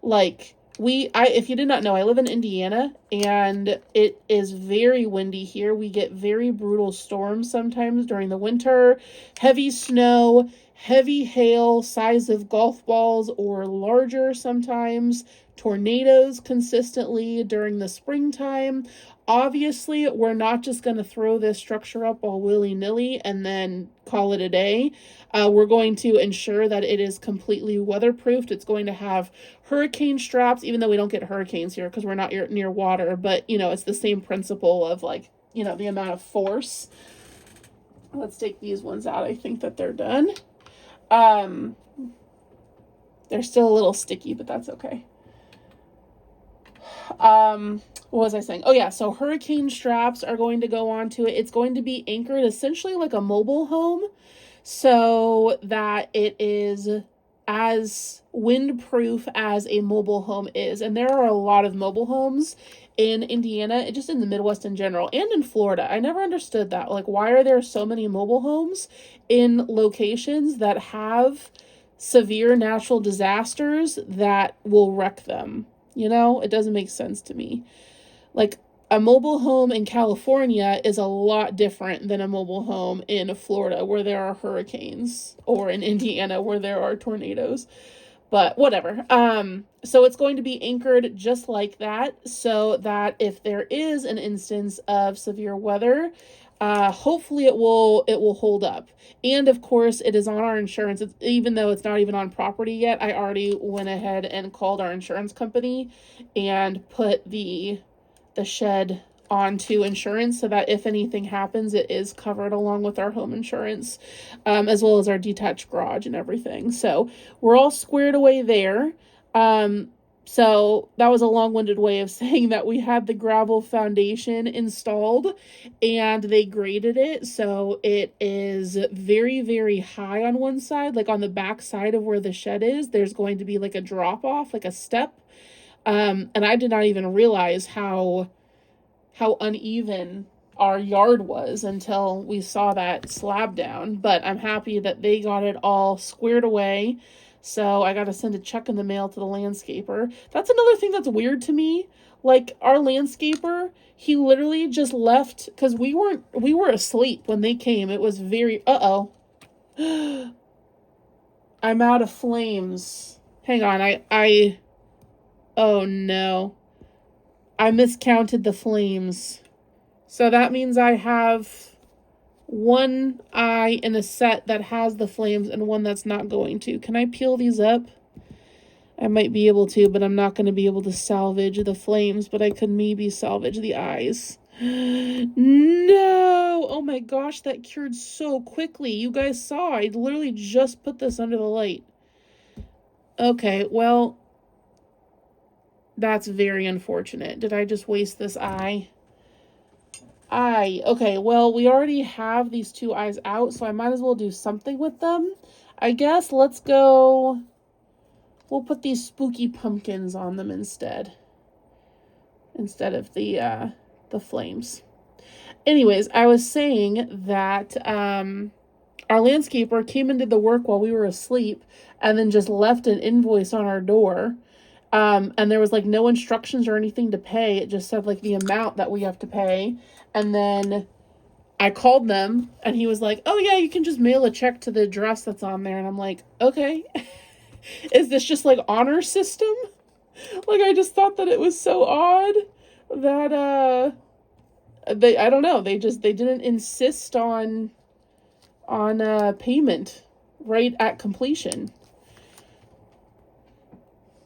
Like, if you did not know, I live in Indiana, and it is very windy here. We get very brutal storms sometimes during the winter, heavy snow, heavy hail, size of golf balls or larger sometimes, tornadoes consistently during the springtime. Obviously, we're not just going to throw this structure up all willy-nilly and then call it a day. We're going to ensure that it is completely weatherproofed. It's going to have hurricane straps, even though we don't get hurricanes here because we're not near water. But, you know, it's the same principle of, like, you know, the amount of force. Let's take these ones out. I think that they're done. They're still a little sticky, but that's okay. What was I saying? Oh yeah, so hurricane straps are going to go onto it. It's going to be anchored essentially like a mobile home, so that it is as windproof as a mobile home is. And there are a lot of mobile homes in Indiana, just in the Midwest in general, and in Florida. I never understood that. Like, why are there so many mobile homes in locations that have severe natural disasters that will wreck them? You know, it doesn't make sense to me. Like, a mobile home in California is a lot different than a mobile home in Florida where there are hurricanes, or in Indiana where there are tornadoes. But whatever. So it's going to be anchored just like that, so that if there is an instance of severe weather, hopefully it will hold up. And of course, it is on our insurance. Even though it's not even on property yet, I already went ahead and called our insurance company and put the shed onto insurance so that if anything happens, it is covered along with our home insurance, as well as our detached garage and everything. So we're all squared away there. So that was a long-winded way of saying that we had the gravel foundation installed and they graded it. So it is very, very high on one side, like on the back side of where the shed is, there's going to be like a drop off, like a step. And I did not even realize how uneven our yard was until we saw that slab down. But I'm happy that they got it all squared away. So I got to send a check in the mail to the landscaper. That's another thing that's weird to me. Like, our landscaper, he literally just left because we were asleep when they came. It was very, I'm out of flames. Hang on, oh no. I miscounted the flames. So that means I have one eye in a set that has the flames and one that's not going to. Can I peel these up? I might be able to, but I'm not going to be able to salvage the flames, but I could maybe salvage the eyes. No! Oh my gosh, that cured so quickly. You guys saw, I literally just put this under the light. Okay, well, that's very unfortunate. Did I just waste this eye? Okay, well, we already have these 2 eyes out, so I might as well do something with them. I guess let's go... We'll put these spooky pumpkins on them instead of the flames. Anyways, I was saying that our landscaper came and did the work while we were asleep and then just left an invoice on our door. And there was like no instructions or anything to pay. It just said like the amount that we have to pay. And then I called them and he was like, oh yeah, you can just mail a check to the address that's on there. And I'm like, okay. Is this just like honor system? Like, I just thought that it was so odd that, I don't know, they didn't insist on payment right at completion.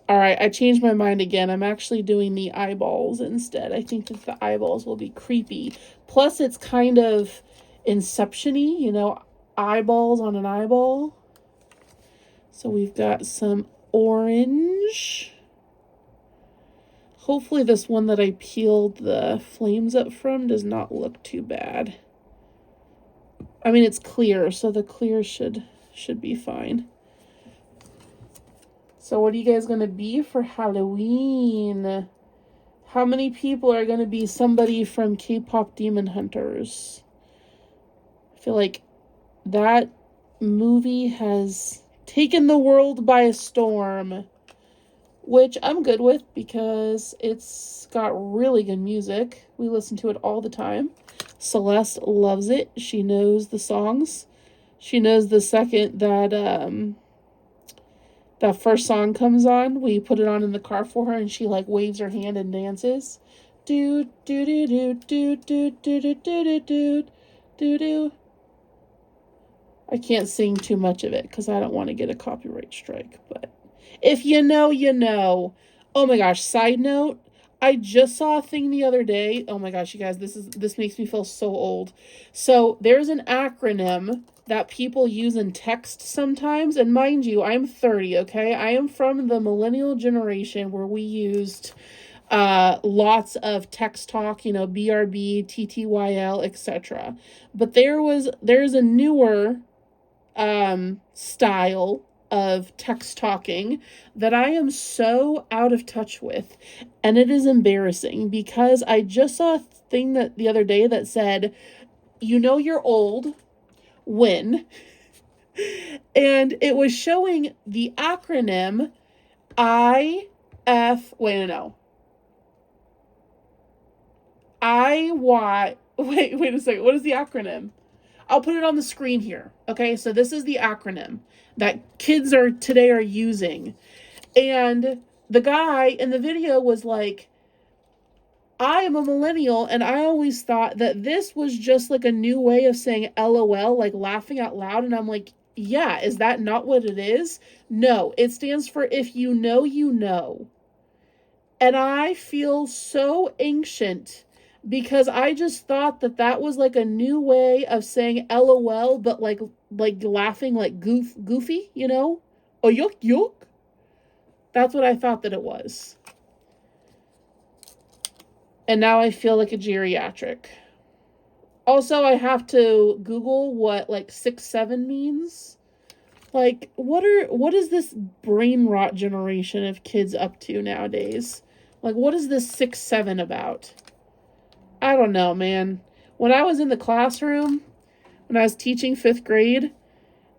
All right, I changed my mind again. I'm actually doing the eyeballs instead. I think that the eyeballs will be creepy. Plus, it's kind of Inception-y, you know, eyeballs on an eyeball. So we've got some orange. Hopefully this one that I peeled the flames up from does not look too bad. I mean, it's clear, so the clear should be fine. So what are you guys going to be for Halloween? How many people are going to be somebody from K-pop Demon Hunters? I feel like that movie has taken the world by a storm, which I'm good with because it's got really good music. We listen to it all the time. Celeste loves it. She knows the songs. She knows the second that that first song comes on, we put it on in the car for her and she like waves her hand and dances. Do do do do do do do do do do do do. I can't sing too much of it because I don't want to get a copyright strike, but if you know, you know. Oh my gosh, side note, I just saw a thing the other day. Oh my gosh, you guys, this makes me feel so old. So there's an acronym that people use in text sometimes, and mind you, I'm 30, okay? I am from the millennial generation where we used lots of text talk, you know, BRB, TTYL, etc. But there's a newer style of text talking that I am so out of touch with, and it is embarrassing because I just saw a thing that the other day that said, you know you're old when, and it was showing the acronym wait a second, what is the acronym? I'll put it on the screen here. Okay, so this is the acronym that kids today are using. And the guy in the video was like, I am a millennial and I always thought that this was just like a new way of saying LOL, like laughing out loud. And I'm like, yeah, is that not what it is? No, it stands for if you know, you know. And I feel so ancient because I just thought that that was like a new way of saying LOL, but like laughing like goofy, you know? Oh, yuck. That's what I thought that it was. And now I feel like a geriatric. Also, I have to Google what like 6-7 means. Like, what is this brain rot generation of kids up to nowadays? Like, what is this 6-7 about? I don't know, man. When I was in the classroom, when I was teaching 5th grade,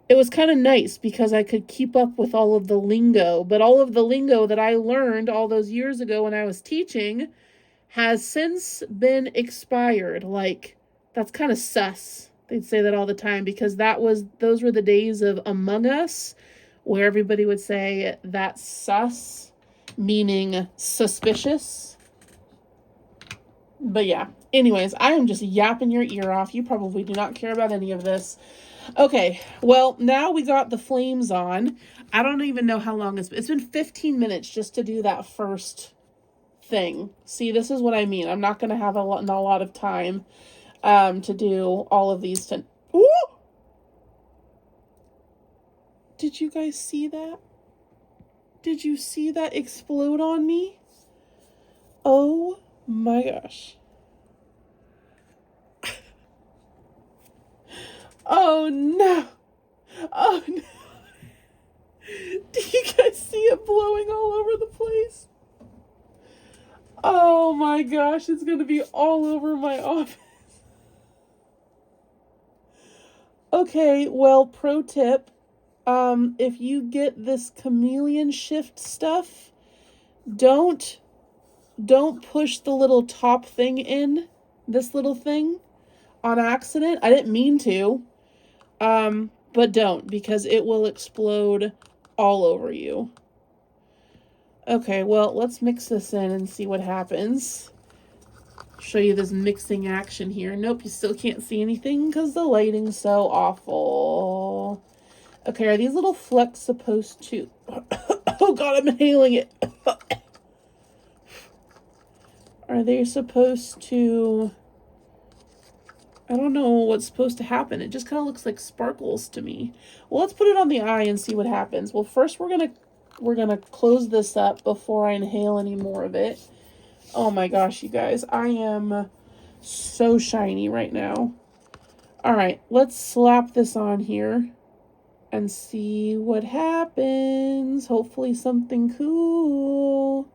it was kind of nice because I could keep up with all of the lingo. But all of the lingo that I learned all those years ago when I was teaching has since been expired. Like, that's kind of sus. They'd say that all the time because those were the days of Among Us, where everybody would say that's sus, meaning suspicious. But yeah, anyways, I am just yapping your ear off. You probably do not care about any of this. Okay, well, now we got the flames on. I don't even know how long it's been 15 minutes just to do that first thing. See, this is what I mean. I'm not going to have a lot of time to do all of these. Ooh! Did you guys see that? Did you see that explode on me? Oh my gosh. Oh no. Oh no. Do you guys see it blowing all over the place? Oh my gosh, it's going to be all over my office. Okay, well, pro tip, if you get this chameleon shift stuff, don't push the little top thing in, this little thing, on accident. I didn't mean to, but don't, because it will explode all over you. Okay, well, let's mix this in and see what happens. Show you this mixing action here. Nope, you still can't see anything because the lighting's so awful. Okay, are these little flecks supposed to... Oh god, I'm inhaling it. Are they supposed to... I don't know what's supposed to happen. It just kind of looks like sparkles to me. Well, let's put it on the eye and see what happens. Well, first we're gonna close this up before I inhale any more of it. Oh my gosh, you guys, I am so shiny right now. All right, let's slap this on here and see what happens. Hopefully something cool.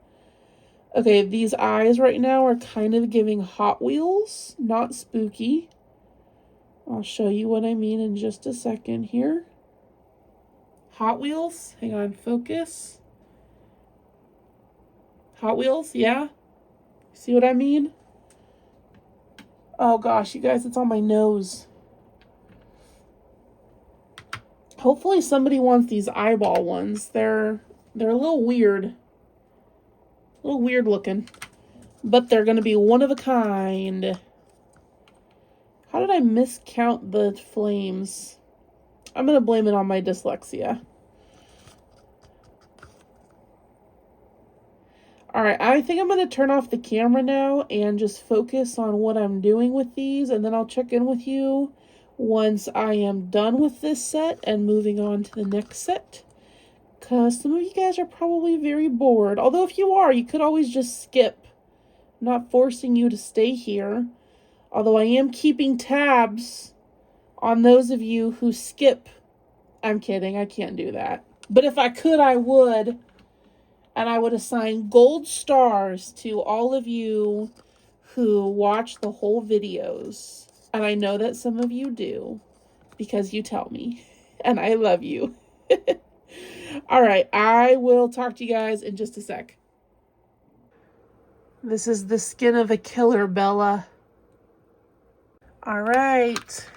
Okay, these eyes right now are kind of giving Hot Wheels, not spooky. I'll show you what I mean in just a second here. Hot Wheels, hang on, focus. Hot Wheels, yeah? See what I mean? Oh gosh, you guys, it's on my nose. Hopefully somebody wants these eyeball ones. They're a little weird. A little weird looking. But they're going to be one of a kind. How did I miscount the flames? I'm going to blame it on my dyslexia. Alright, I think I'm going to turn off the camera now and just focus on what I'm doing with these, and then I'll check in with you once I am done with this set and moving on to the next set. Because some of you guys are probably very bored. Although if you are, you could always just skip. I'm not forcing you to stay here. Although I am keeping tabs on those of you who skip. I'm kidding, I can't do that. But if I could, I would. And I would assign gold stars to all of you who watch the whole videos. And I know that some of you do, because you tell me. And I love you. All right, I will talk to you guys in just a sec. This is the skin of a killer, Bella. All right.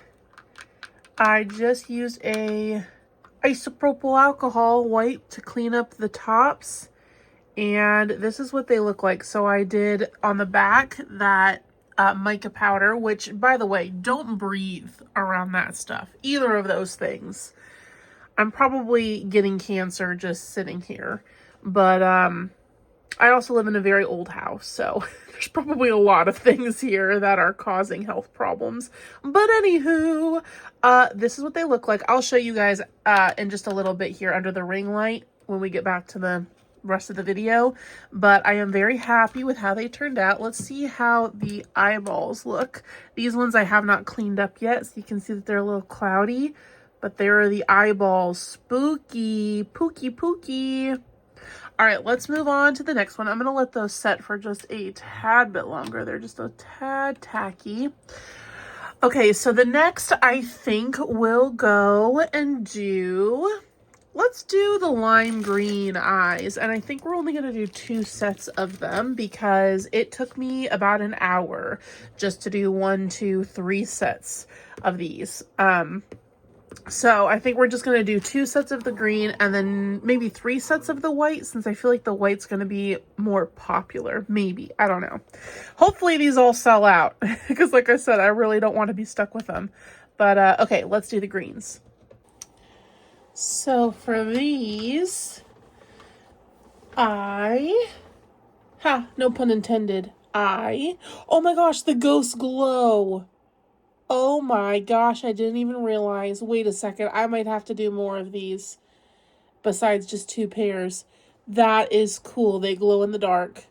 I just used a isopropyl alcohol wipe to clean up the tops. And this is what they look like. So I did on the back that mica powder, which, by the way, don't breathe around that stuff. Either of those things. I'm probably getting cancer just sitting here. But I also live in a very old house, so there's probably a lot of things here that are causing health problems. But anywho, this is what they look like. I'll show you guys in just a little bit here under the ring light when we get back to the rest of the video. But I am very happy with how they turned out. Let's see how the eyeballs look. These ones I have not cleaned up yet, so you can see that they're a little cloudy. But there are the eyeballs. Spooky. Pooky pooky. All right, let's move on to the next one. I'm going to let those set for just a tad bit longer. They're just a tad tacky. Okay, so the next I think we'll go and do... Let's do the lime green eyes, and I think we're only going to do 2 sets of them because it took me about an hour just to do 1, 2, 3 sets of these. So I think we're just going to do 2 sets of the green and then maybe 3 sets of the white, since I feel like the white's going to be more popular. Maybe. I don't know. Hopefully these all sell out because like I said, I really don't want to be stuck with them. But okay, let's do the greens. So for these, no pun intended, oh my gosh, the ghost glow. Oh my gosh, I didn't even realize. Wait a second, I might have to do more of these besides just 2 pairs. That is cool. They glow in the dark.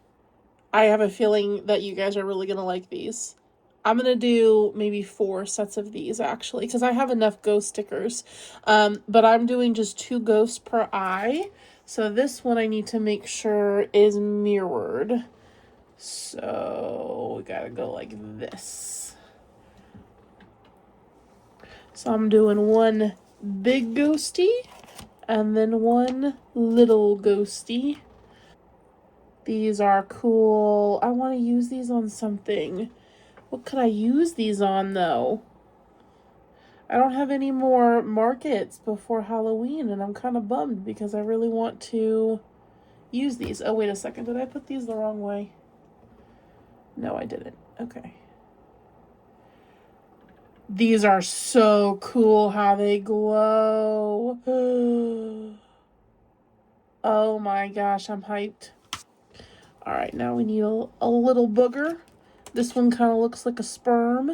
I have a feeling that you guys are really going to like these. I'm going to do maybe 4 sets of these actually, because I have enough ghost stickers. But I'm doing just 2 ghosts per eye. So this one I need to make sure is mirrored. So we got to go like this. So I'm doing 1 big ghosty and then 1 little ghosty. These are cool. I want to use these on something. What could I use these on though? I don't have any more markets before Halloween and I'm kind of bummed because I really want to use these. Oh, wait a second. Did I put these the wrong way? No, I didn't. Okay. These are so cool how they glow. Oh my gosh, I'm hyped. All right, now we need a little booger. This one kind of looks like a sperm.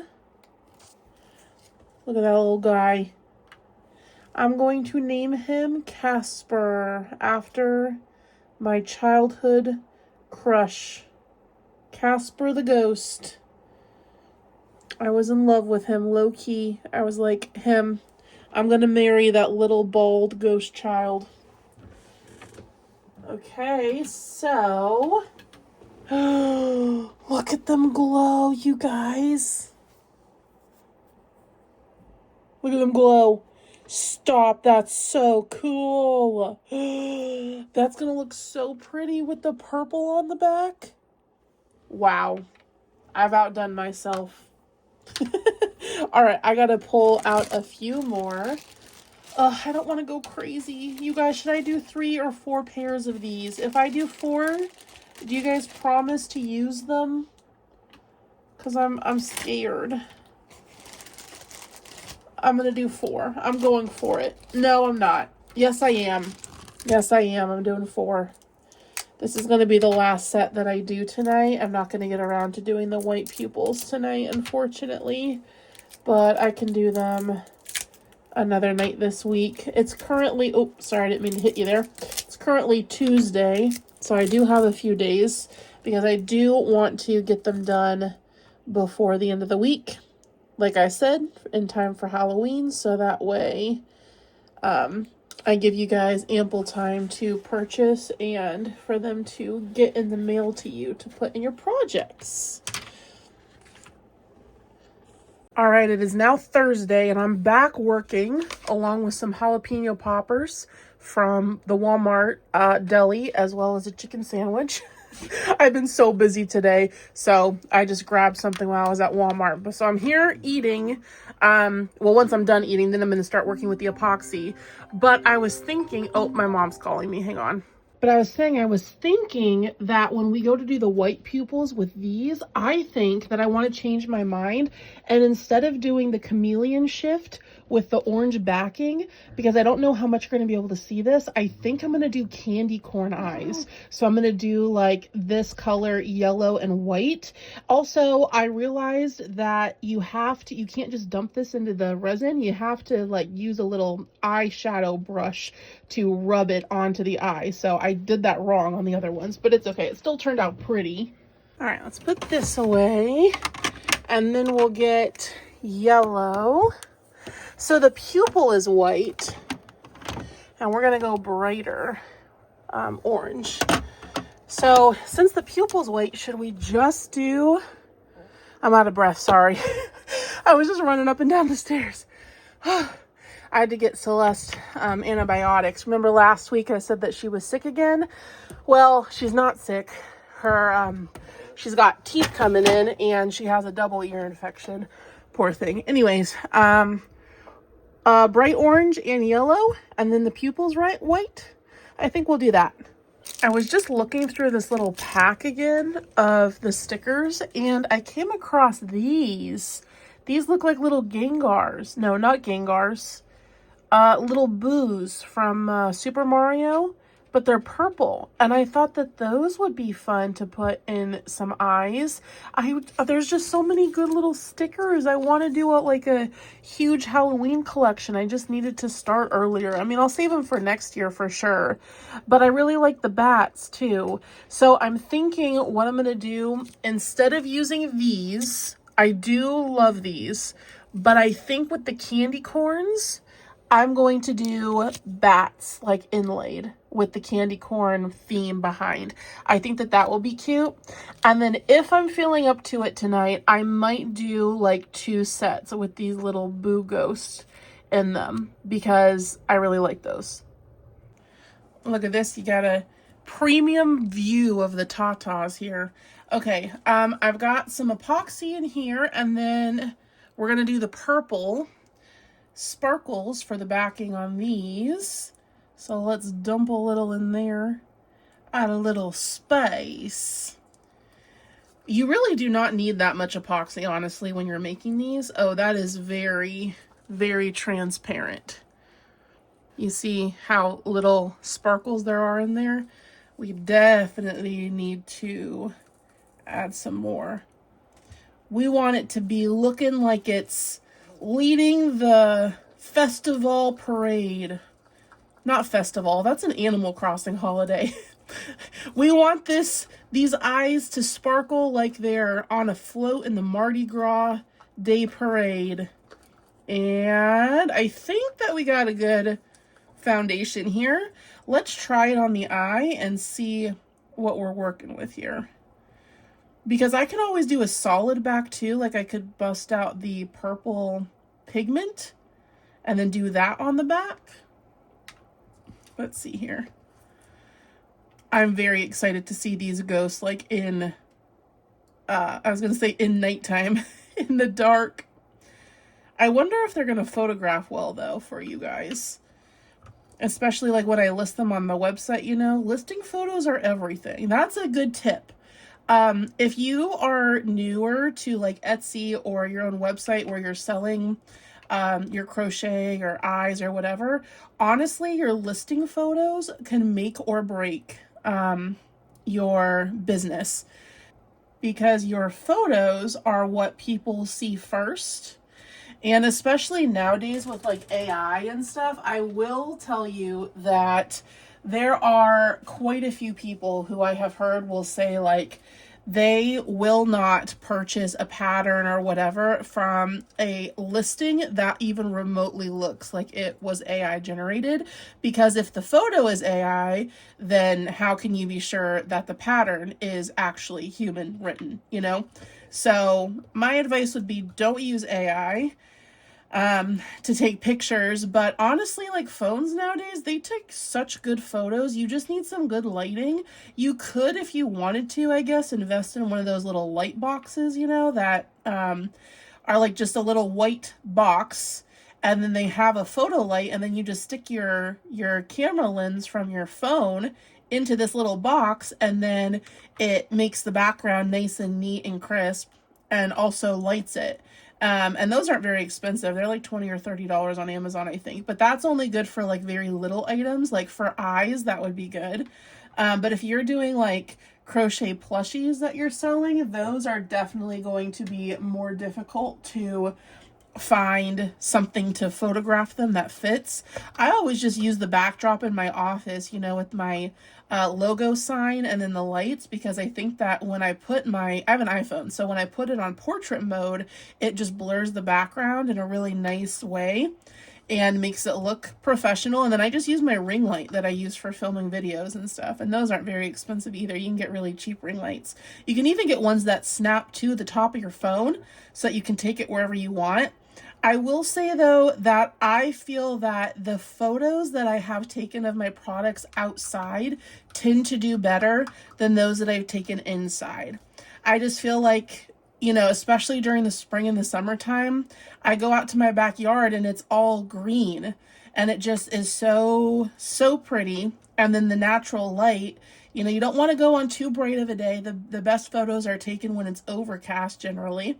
Look at that little guy. I'm going to name him Casper after my childhood crush, Casper the ghost. I was in love with him, low-key. I was like, him. I'm gonna marry that little bald ghost child. Okay, so look at them glow, you guys. Look at them glow. Stop, that's so cool. That's gonna look so pretty with the purple on the back. Wow, I've outdone myself. All right, I gotta pull out a few more. I don't want to go crazy. You guys, should I do 3 or 4 pairs of these? If I do 4, do you guys promise to use them? Because I'm scared. I'm going to do 4. I'm going for it. No, I'm not. Yes, I am. Yes, I am. I'm doing 4. This is going to be the last set that I do tonight. I'm not going to get around to doing the white pupils tonight, unfortunately. But I can do them another night this week. It's currently, oh, sorry, I didn't mean to hit you there. It's currently Tuesday, so I do have a few days because I do want to get them done before the end of the week. Like I said, in time for Halloween, so that way I give you guys ample time to purchase and for them to get in the mail to you to put in your projects. All right, it is now Thursday and I'm back working along with some jalapeno poppers from the Walmart deli, as well as a chicken sandwich. I've been so busy today, so I just grabbed something while I was at Walmart. But so I'm here eating. Well, once I'm done eating, then I'm going to start working with the epoxy. But I was thinking, oh, my mom's calling me. Hang on. But I was thinking that when we go to do the white pupils with these, I think that I want to change my mind. And instead of doing the chameleon shift with the orange backing, because I don't know how much you're going to be able to see this, I think I'm going to do candy corn eyes. So I'm going to do like this color, yellow and white. Also, I realized that you can't just dump this into the resin. You have to like use a little eyeshadow brush to rub it onto the eye. So I did that wrong on the other ones, but it's okay. It still turned out pretty. All right, let's put this away and then we'll get yellow. So the pupil is white and we're gonna go brighter orange. So since the pupil's white, should we just do, I'm out of breath, sorry. I was just running up and down the stairs. I had to get Celeste antibiotics. Remember last week I said that she was sick again? Well, she's not sick. She's got teeth coming in and she has a double ear infection. Poor thing. Anyways, bright orange and yellow, and then the pupils white. I think we'll do that. I was just looking through this little pack again of the stickers, and I came across these. These look like little Gengars. No, not Gengars. Little Boos from Super Mario, but they're purple. And I thought that those would be fun to put in some eyes. There's just so many good little stickers. I want to do like a huge Halloween collection. I just needed to start earlier. I mean, I'll save them for next year for sure. But I really like the bats too. So I'm thinking what I'm going to do, instead of using these, I do love these, but I think with the candy corns, I'm going to do bats like inlaid with the candy corn theme behind. I think that that will be cute. And then if I'm feeling up to it tonight, I might do like 2 sets with these little Boo ghosts in them because I really like those. Look at this. You got a premium view of the tatas here. Okay, I've got some epoxy in here, and then we're going to do the purple sparkles for the backing on these. So let's dump a little in there, add a little space. You really do not need that much epoxy, honestly, when you're making these. Oh, that is very, very transparent. You see how little sparkles there are in there? We definitely need to add some more. We want it to be looking like it's leading the festival parade. Not festival, that's an Animal Crossing holiday. We want these eyes to sparkle like they're on a float in the Mardi Gras Day Parade. And I think that we got a good foundation here. Let's try it on the eye and see what we're working with here. Because I can always do a solid back too, like I could bust out the purple pigment and then do that on the back. Let's see here. I'm very excited to see these ghosts like in, I was going to say in nighttime, in the dark. I wonder if they're going to photograph well though for you guys. Especially like when I list them on the website, you know, listing photos are everything. That's a good tip. If you are newer to like Etsy or your own website where you're selling your crochet or eyes or whatever, honestly, your listing photos can make or break your business, because your photos are what people see first. And especially nowadays with like AI and stuff, I will tell you that there are quite a few people who I have heard will say like they will not purchase a pattern or whatever from a listing that even remotely looks like it was AI generated, because if the photo is AI, then how can you be sure that the pattern is actually human written, you know? So my advice would be don't use AI to take pictures, but honestly, like phones nowadays, they take such good photos. You just need some good lighting. You could, if you wanted to, I guess, invest in one of those little light boxes, you know, that are like just a little white box, and then they have a photo light, and then you just stick your camera lens from your phone into this little box, and then it makes the background nice and neat and crisp, and also lights it. And those aren't very expensive. They're like $20 or $30 on Amazon, I think. But that's only good for like very little items. Like for eyes, that would be good. But if you're doing like crochet plushies that you're selling, those are definitely going to be more difficult to find something to photograph them that fits. I always just use the backdrop in my office, you know, with my logo sign and then the lights, because I think that when I put I have an iPhone, so when I put it on portrait mode, it just blurs the background in a really nice way and makes it look professional. And then I just use my ring light that I use for filming videos and stuff, and those aren't very expensive either. You can get really cheap ring lights. You can even get ones that snap to the top of your phone so that you can take it wherever you want. I will say though that I feel that the photos that I have taken of my products outside tend to do better than those that I've taken inside. I just feel like you know, especially during the spring and the summertime, I go out to my backyard and it's all green and it just is so, so pretty. And then the natural light, you know, you don't want to go on too bright of a day. The best photos are taken when it's overcast generally.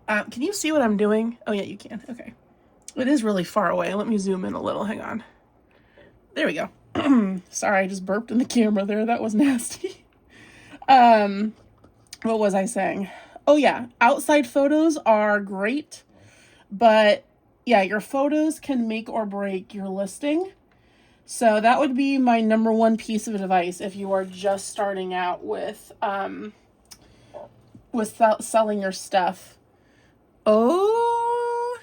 Can you see what I'm doing? Oh yeah, you can. Okay. It is really far away. Let me zoom in a little. Hang on. There we go. Sorry, I just burped in the camera there. That was nasty. What was I saying? Oh yeah, outside photos are great, but yeah, your photos can make or break your listing. So that would be my number one piece of advice if you are just starting out with selling your stuff. Oh,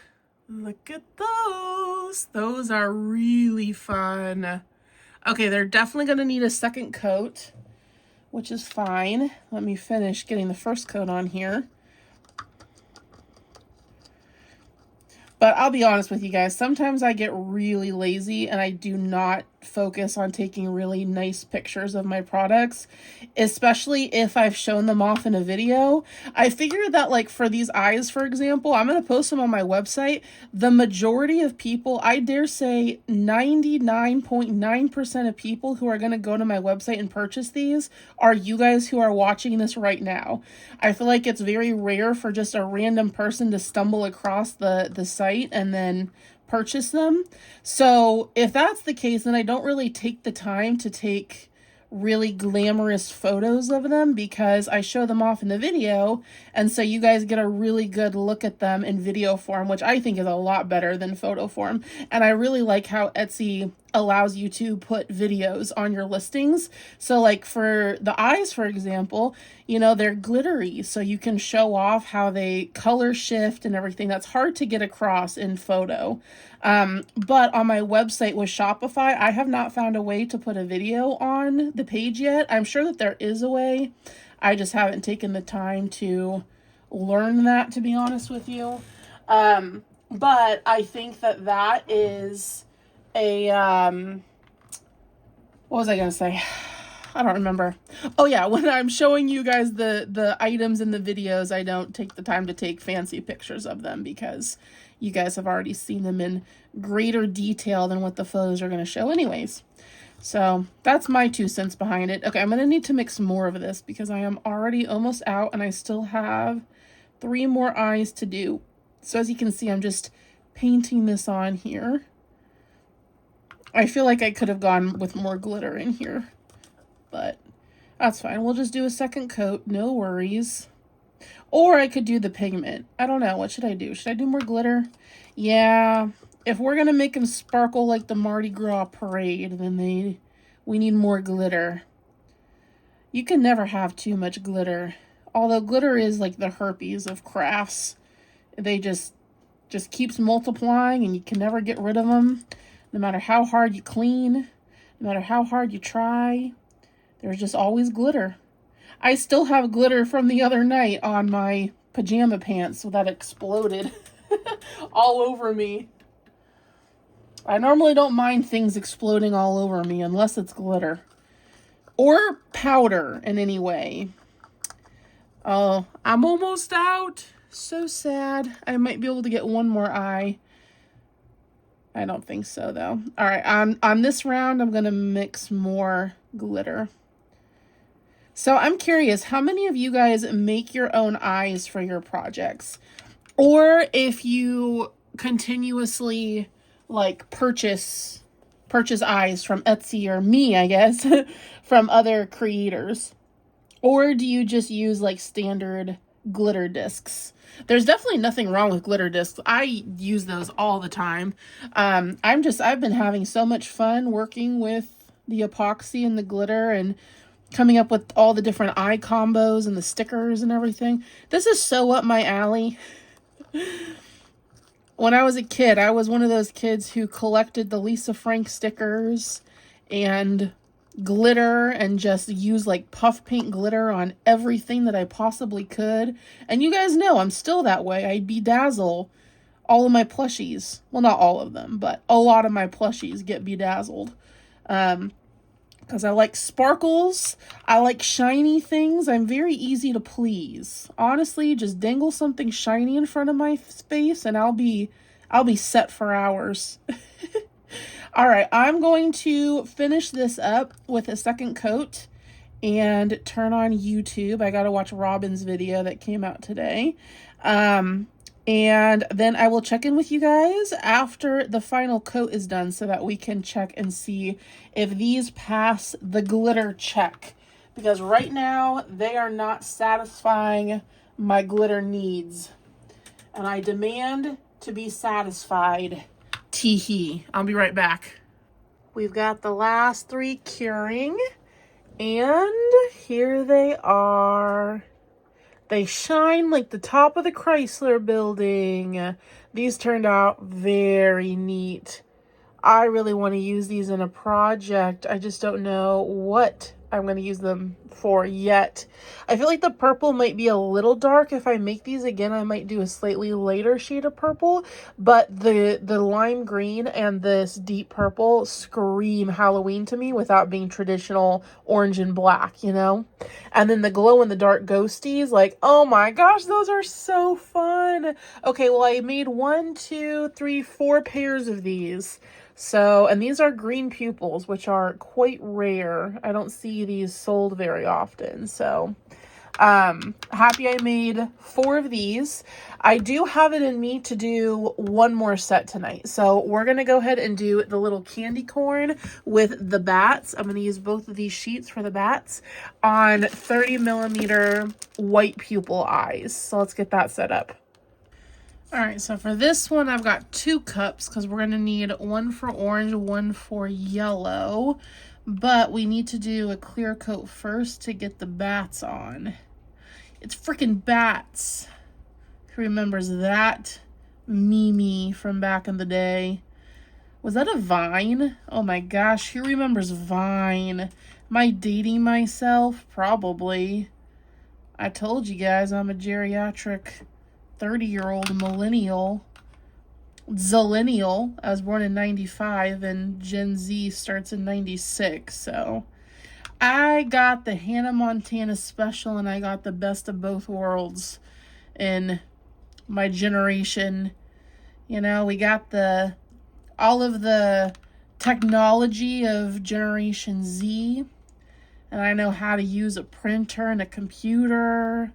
look at those. Those are really fun. Okay, they're definitely going to need a second coat, which is fine. Let me finish getting the first coat on here. But I'll be honest with you guys, sometimes I get really lazy and I do not focus on taking really nice pictures of my products, especially if I've shown them off in a video. I figured that, like, for these eyes, for example, I'm going to post them on my website. The majority of people, I dare say 99.9% of people who are going to go to my website and purchase these are you guys who are watching this right now. I feel like it's very rare for just a random person to stumble across the site and then purchase them. So if that's the case, then I don't really take the time to take really glamorous photos of them because I show them off in the video, and so you guys get a really good look at them in video form, which I think is a lot better than photo form. And I really like how Etsy allows you to put videos on your listings. So like for the eyes, for example, you know, they're glittery, so you can show off how they color shift and everything. That's hard to get across in photo. But on my website with Shopify, I have not found a way to put a video on the page yet. I'm sure that there is a way. I just haven't taken the time to learn that, to be honest with you. But I think that that is a, what was I going to say? I don't remember. Oh yeah, when I'm showing you guys the items in the videos, I don't take the time to take fancy pictures of them because you guys have already seen them in greater detail than what the photos are going to show anyways. So that's my 2 cents behind it. Okay, I'm going to need to mix more of this because I am already almost out and I still have 3 more eyes to do. So as you can see, I'm just painting this on here. I feel like I could have gone with more glitter in here, but that's fine. We'll just do a second coat, no worries. Or I could do the pigment. I don't know. What should I do? Should I do more glitter? Yeah. If we're going to make them sparkle like the Mardi Gras parade, then we need more glitter. You can never have too much glitter. Although glitter is like the herpes of crafts. They just keeps multiplying and you can never get rid of them. No matter how hard you clean, no matter how hard you try, there's just always glitter. I still have glitter from the other night on my pajama pants that exploded all over me. I normally don't mind things exploding all over me unless it's glitter or powder in any way. Oh, I'm almost out. So sad. I might be able to get one more eye. I don't think so though. All right, on this round, I'm going to mix more glitter. So I'm curious, how many of you guys make your own eyes for your projects? Or if you continuously like purchase eyes from Etsy or me, I guess, from other creators. Or do you just use like standard glitter discs? There's definitely nothing wrong with glitter discs. I use those all the time. I've been having so much fun working with the epoxy and the glitter and coming up with all the different eye combos and the stickers and everything. This is so up my alley. When I was a kid, I was one of those kids who collected the Lisa Frank stickers and glitter and just used like puff paint glitter on everything that I possibly could. And you guys know I'm still that way. I bedazzle all of my plushies. Well, not all of them, but a lot of my plushies get bedazzled. because I like sparkles. I like shiny things. I'm very easy to please. Honestly, just dangle something shiny in front of my face and I'll be set for hours. All right, I'm going to finish this up with a second coat and turn on YouTube. I got to watch Robin's video that came out today. And then I will check in with you guys after the final coat is done so that we can check and see if these pass the glitter check. Because right now, they are not satisfying my glitter needs. And I demand to be satisfied. Tee-hee. I'll be right back. We've got the last 3 curing. And here they are. They shine like the top of the Chrysler building. These turned out very neat. I really want to use these in a project. I just don't know what I'm going to use them for yet. I feel like the purple might be a little dark. If I make these again, I might do a slightly lighter shade of purple. But the lime green and this deep purple scream Halloween to me without being traditional orange and black, you know? And then the glow in the dark ghosties, like, oh my gosh, those are so fun. Okay, well, I made 1, 2, 3, 4 pairs of these. So, and these are green pupils, which are quite rare. I don't see these sold very often. So, happy I made 4 of these. I do have it in me to do 1 more set tonight. So we're going to go ahead and do the little candy corn with the bats. I'm going to use both of these sheets for the bats on 30mm white pupil eyes. So let's get that set up. All right, so for this one, I've got 2 cups because we're going to need 1 for orange, 1 for yellow. But we need to do a clear coat first to get the bats on. It's freaking bats. Who remembers that Mimi from back in the day? Was that a Vine? Oh my gosh, who remembers Vine? Am I dating myself? Probably. I told you guys I'm a geriatric 30-year-old millennial. Zillennial. I was born in 95 and Gen Z starts in 96, so I got the Hannah Montana special and I got the best of both worlds in my generation. You know, we got all of the technology of Generation Z, and I know how to use a printer and a computer,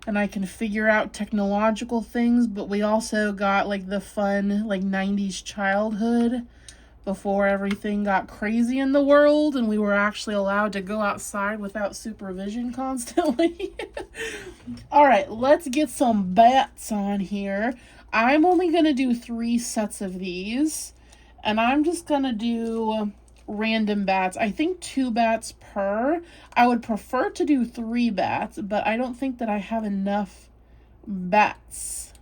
and I can figure out technological things, but we also got like the fun like 90s childhood before everything got crazy in the world and we were actually allowed to go outside without supervision constantly. All right, let's get some bats on here. I'm only going to do 3 sets of these, and I'm just going to do random bats. I think 2 bats per. I would prefer to do 3 bats, but I don't think that I have enough bats.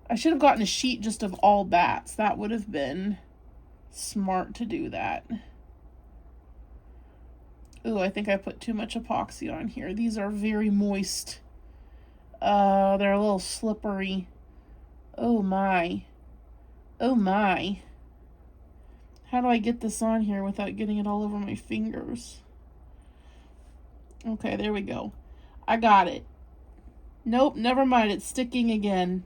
I should have gotten a sheet just of all bats. That would have been smart to do that. Ooh, I think I put too much epoxy on here. These are very moist. They're a little slippery. Oh my. Oh my. How do I get this on here without getting it all over my fingers? Okay, there we go. I got it. Nope, never mind. It's sticking again.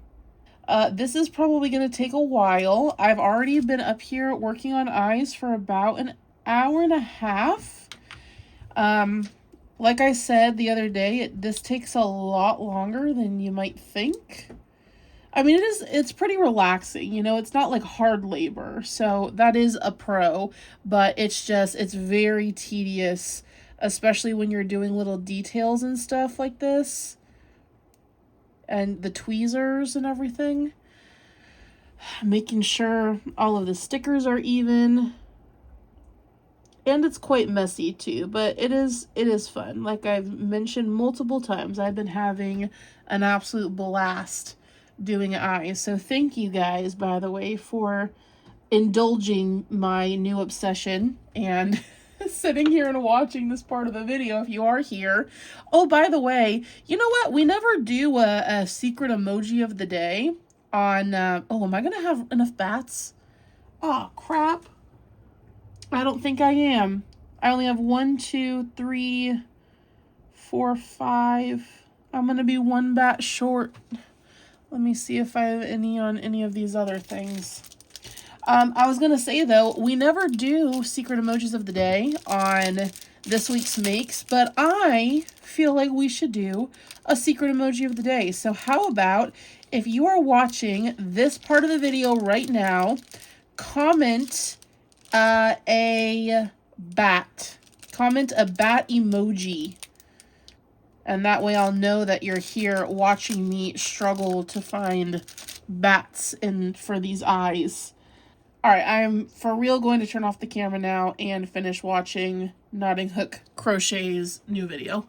This is probably going to take a while. I've already been up here working on eyes for about an hour and a half. Like I said the other day, this takes a lot longer than you might think. I mean, it's pretty relaxing, you know, it's not like hard labor, so that is a pro, but it's very tedious, especially when you're doing little details and stuff like this, and the tweezers and everything, making sure all of the stickers are even, and it's quite messy too, but it is fun. Like I've mentioned multiple times, I've been having an absolute blast doing eyes. So thank you guys, by the way, for indulging my new obsession and sitting here and watching this part of the video if you are here. Oh, by the way, you know what? We never do a secret emoji of the day on, oh, am I going to have enough bats? Oh, crap. I don't think I am. I only have 1, 2, 3, 4, 5. I'm going to be one bat short. Let me see if I have any on any of these other things. I was going to say, though, we never do secret emojis of the day on this week's makes, but I feel like we should do a secret emoji of the day. So how about if you are watching this part of the video right now, comment a bat. Comment a bat emoji. And that way I'll know that you're here watching me struggle to find bats for these eyes. Alright, I'm for real going to turn off the camera now and finish watching Knotting Hook Crochet's new video.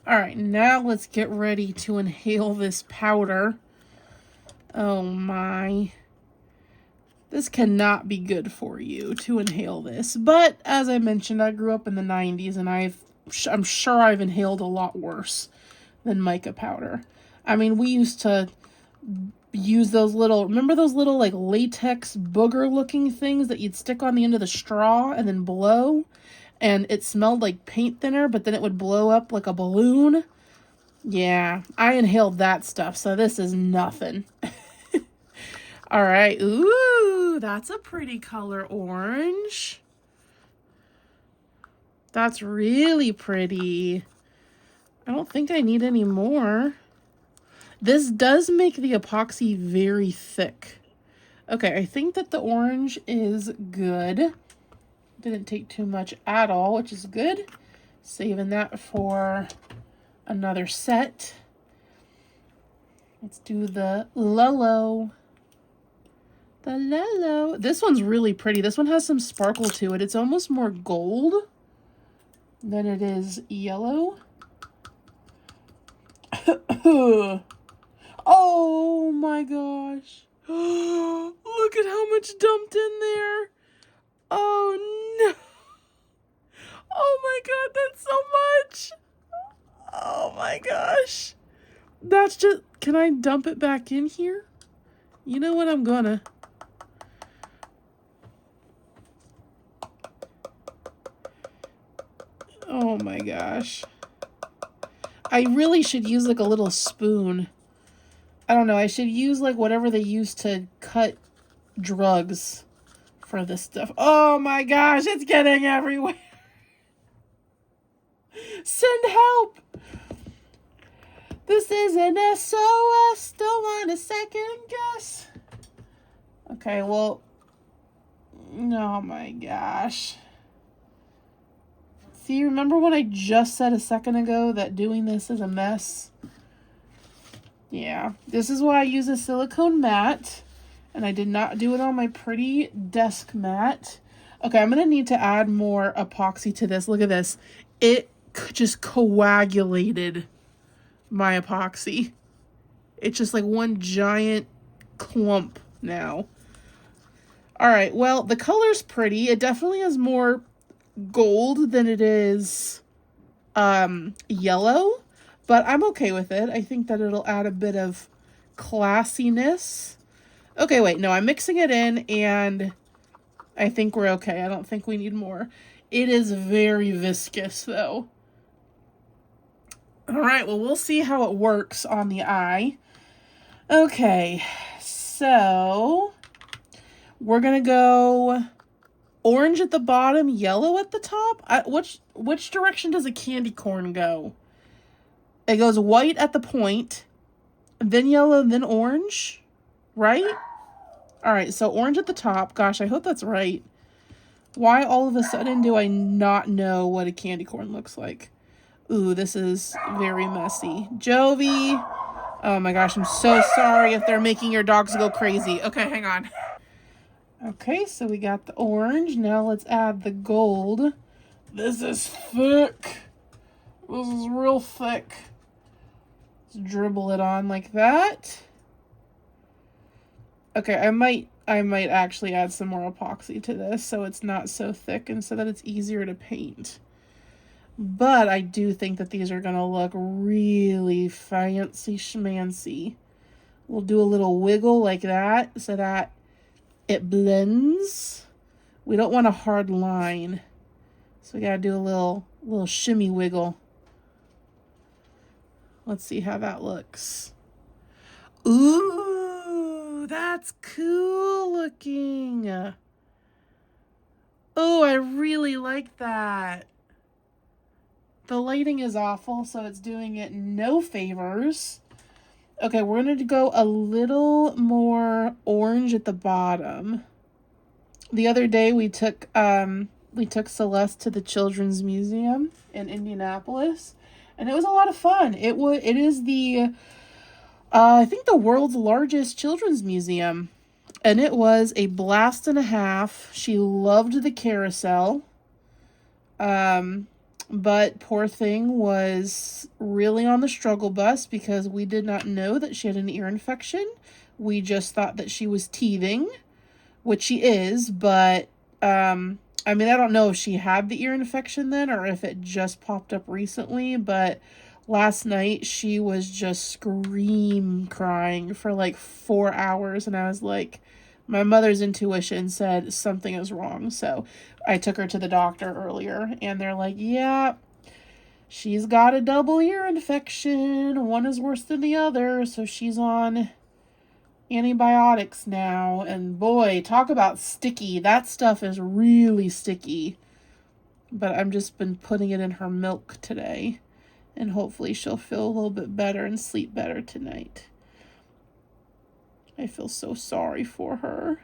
Alright, now let's get ready to inhale this powder. Oh my. This cannot be good for you to inhale this. But, as I mentioned, I grew up in the 90s and I'm sure I've inhaled a lot worse than mica powder. I mean, we used to use those little, remember those little like latex booger looking things that you'd stick on the end of the straw and then blow? And it smelled like paint thinner, but then it would blow up like a balloon. Yeah, I inhaled that stuff, so this is nothing. All right, ooh, that's a pretty color, orange. That's really pretty. I don't think I need any more. This does make the epoxy very thick. Okay, I think that the orange is good. Didn't take too much at all, which is good. Saving that for another set. Let's do the Lolo. The Lolo. This one's really pretty. This one has some sparkle to it. It's almost more gold than it is yellow. Oh my gosh. Look at how much dumped in there. Oh no. Oh my god, that's so much. Oh my gosh. That's just, can I dump it back in here? You know what, I'm gonna. Oh my gosh. I really should use like a little spoon. I don't know, I should use like whatever they use to cut drugs for this stuff. Oh my gosh, it's getting everywhere. Send help. This is an SOS. Don't want a second guess. Okay, well, oh my gosh. See, remember when I just said a second ago that doing this is a mess? Yeah, this is why I use a silicone mat, and I did not do it on my pretty desk mat. Okay, I'm going to need to add more epoxy to this. Look at this. It just coagulated my epoxy. It's just like one giant clump now. All right, well, the color's pretty. It definitely has more gold than it is yellow, but I'm okay with it. I think that it'll add a bit of classiness. Okay, wait, no, I'm mixing it in and I think we're okay. I don't think we need more. It is very viscous though. All right, well, we'll see how it works on the eye. Okay, so we're gonna go orange at the bottom, yellow at the top. Which direction does a candy corn go? It goes white at the point, then yellow, then orange, right? All right, so orange at the top. Gosh, I hope that's right. Why all of a sudden do I not know what a candy corn looks like? Ooh, this is very messy. Jovi. Oh my gosh, I'm so sorry if they're making your dogs go crazy. Okay, hang on. Okay, so we got the orange. Now let's add the gold. This is thick. This is real thick. Let's dribble it on like that. Okay, I might actually add some more epoxy to this so it's not so thick and so that it's easier to paint. But I do think that these are going to look really fancy schmancy. We'll do a little wiggle like that so that it blends We don't want a hard line. So we gotta do a little shimmy wiggle. Let's see how that looks. Ooh, that's cool looking. Oh, I really like that. The lighting is awful, so it's doing it no favors. Okay, we're going to go a little more orange at the bottom. The other day we took Celeste to the Children's Museum in Indianapolis, and it was a lot of fun. It is the I think the world's largest children's museum, and it was a blast and a half. She loved the carousel. But poor thing was really on the struggle bus because we did not know that she had an ear infection. We just thought that she was teething, which she is, but I mean, I don't know if she had the ear infection then or if it just popped up recently, but last night she was just scream crying for like 4 hours, and I was like, my mother's intuition said something is wrong. So I took her to the doctor earlier, and they're like, yeah, she's got a double ear infection. One is worse than the other, so she's on antibiotics now. And boy, talk about sticky. That stuff is really sticky. But I've just been putting it in her milk today, and hopefully she'll feel a little bit better and sleep better tonight. I feel so sorry for her.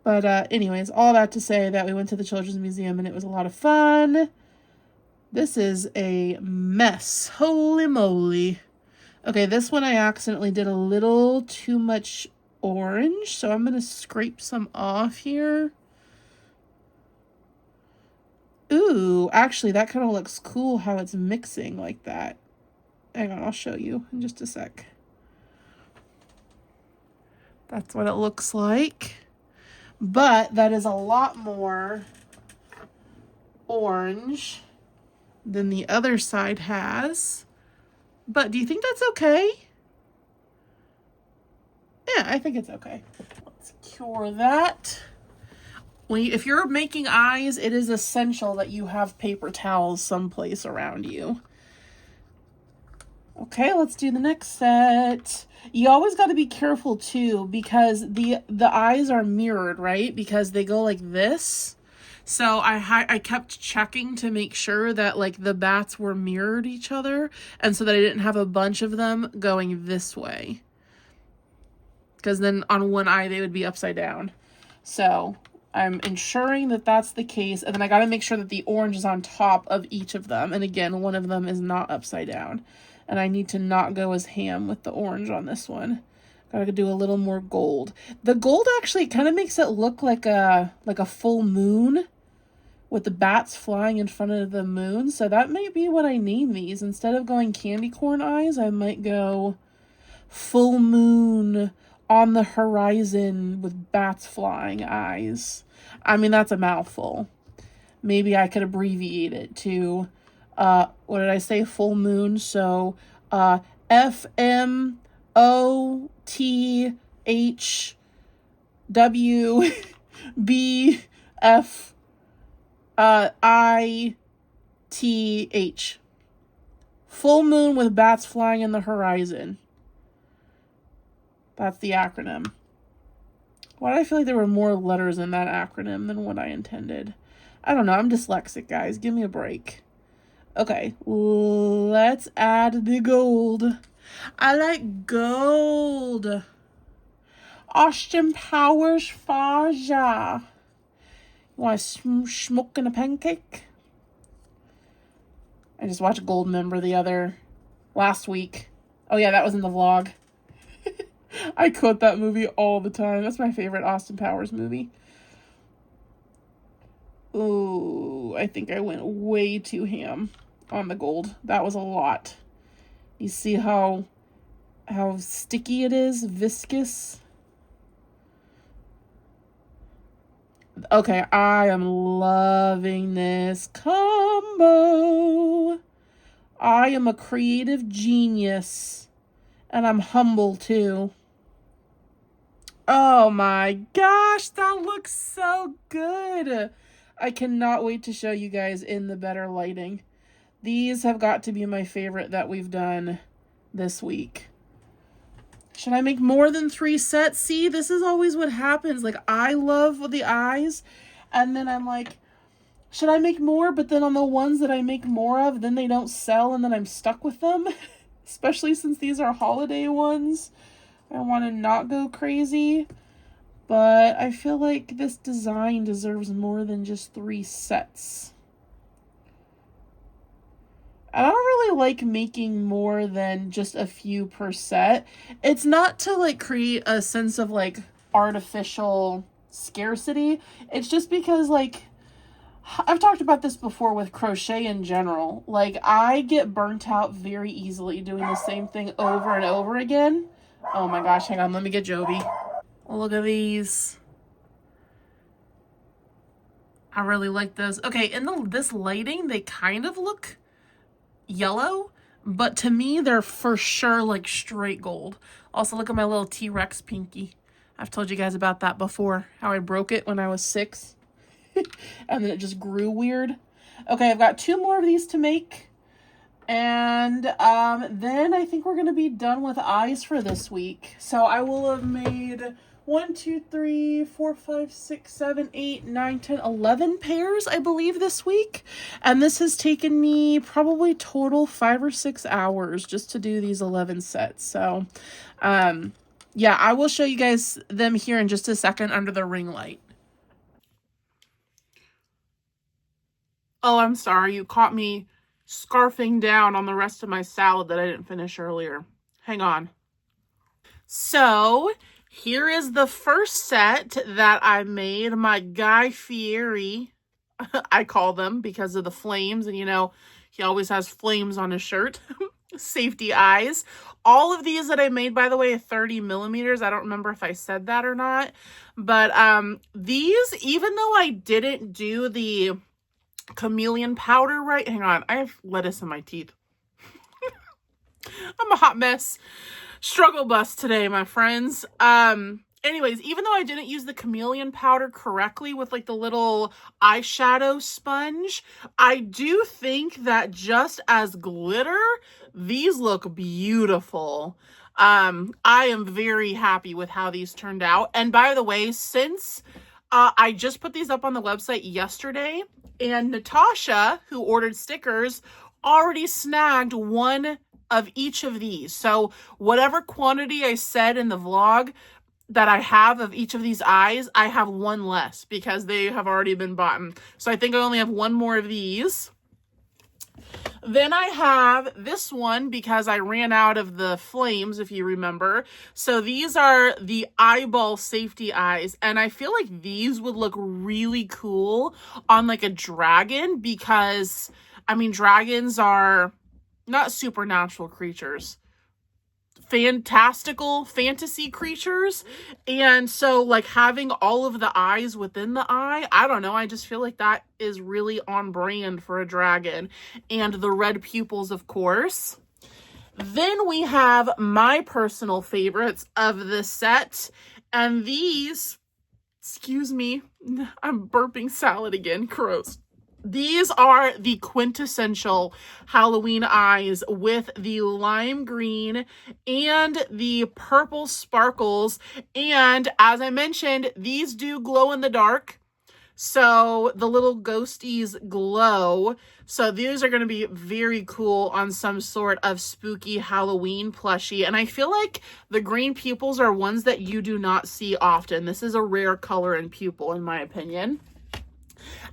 But anyways, all that to say that we went to the Children's Museum and it was a lot of fun. This is a mess. Holy moly. Okay, this one I accidentally did a little too much orange, so I'm going to scrape some off here. Ooh, actually, that kind of looks cool how it's mixing like that. Hang on, I'll show you in just a sec. That's what it looks like. But that is a lot more orange than the other side has. But do you think that's okay? Yeah, I think it's okay. Let's cure that. If you're making eyes, it is essential that you have paper towels someplace around you. Okay, let's do the next set. You always got to be careful too, because the eyes are mirrored, right? Because they go like this. So I kept checking to make sure that like the bats were mirrored each other, and so that I didn't have a bunch of them going this way. Because then on one eye they would be upside down. So I'm ensuring that that's the case, and then I got to make sure that the orange is on top of each of them. And again, one of them is not upside down. And I need to not go as ham with the orange on this one. Gotta do a little more gold. The gold actually kind of makes it look like a full moon with the bats flying in front of the moon. So that might be what I name these. Instead of going candy corn eyes, I might go full moon on the horizon with bats flying eyes. I mean, that's a mouthful. Maybe I could abbreviate it to what did I say? Full moon. So FMOTHWBFITH. Full moon with bats flying in the horizon. That's the acronym. Why do I feel like there were more letters in that acronym than what I intended? I don't know. I'm dyslexic, guys. Give me a break. Okay, let's add the gold. I like gold. Austin Powers Faja. You want to smoke in a pancake? I just watched Goldmember last week. Oh yeah, that was in the vlog. I quote that movie all the time. That's my favorite Austin Powers movie. Ooh, I think I went way too ham on the gold. That was a lot. You see how sticky it is? Viscous. Okay, I am loving this combo. I am a creative genius. And I'm humble too. Oh my gosh, that looks so good. I cannot wait to show you guys in the better lighting. These have got to be my favorite that we've done this week. Should I make more than 3 sets? See, this is always what happens. Like, I love the eyes, and then I'm like, should I make more? But then on the ones that I make more of, then they don't sell, and then I'm stuck with them. Especially since these are holiday ones. I want to not go crazy. But I feel like this design deserves more than just 3 sets. I don't really like making more than just a few per set. It's not to like create a sense of like artificial scarcity. It's just because like I've talked about this before with crochet in general. Like I get burnt out very easily doing the same thing over and over again. Oh my gosh, hang on, let me get Joby. Look at these. I really like those. Okay, in this lighting, they kind of look yellow, but to me they're for sure like straight gold. Also, look at my little T-Rex pinky. I've told you guys about that before, how I broke it when I was 6 and then it just grew weird. Okay, I've got 2 more of these to make, and then I think we're gonna be done with eyes for this week. So I will have made 1, 2, 3, 4, 5, 6, 7, 8, 9, 10, 11 pairs, I believe, this week. And this has taken me probably total 5 or 6 hours just to do these 11 sets. So, yeah, I will show you guys them here in just a second under the ring light. Oh, I'm sorry. You caught me scarfing down on the rest of my salad that I didn't finish earlier. Hang on. So here is the first set that I made, my Guy Fieri, I call them because of the flames, and you know, he always has flames on his shirt. Safety eyes. All of these that I made, by the way, 30 millimeters. I don't remember if I said that or not, but these, even though I didn't do the chameleon powder right, hang on, I have lettuce in my teeth. I'm a hot mess. Struggle bus today, my friends. Anyways, even though I didn't use the chameleon powder correctly with like the little eyeshadow sponge, I do think that just as glitter, these look beautiful. I am very happy with how these turned out. And by the way, since I just put these up on the website yesterday, and Natasha, who ordered stickers, already snagged one of each of these. So whatever quantity I said in the vlog that I have of each of these eyes, I have one less because they have already been bought. So I think I only have one more of these. Then I have this one because I ran out of the flames, if you remember. So these are the eyeball safety eyes, and I feel like these would look really cool on like a dragon because, I mean, dragons are not supernatural creatures, fantastical fantasy creatures, and so like having all of the eyes within the eye, I don't know, I just feel like that is really on brand for a dragon. And the red pupils, of course. Then we have my personal favorites of the set, and these, excuse me, I'm burping salad again, gross. These are the quintessential Halloween eyes with the lime green and the purple sparkles. And as I mentioned, these do glow in the dark. So the little ghosties glow. So these are going to be very cool on some sort of spooky Halloween plushie. And I feel like the green pupils are ones that you do not see often. This is a rare color and pupil, in my opinion.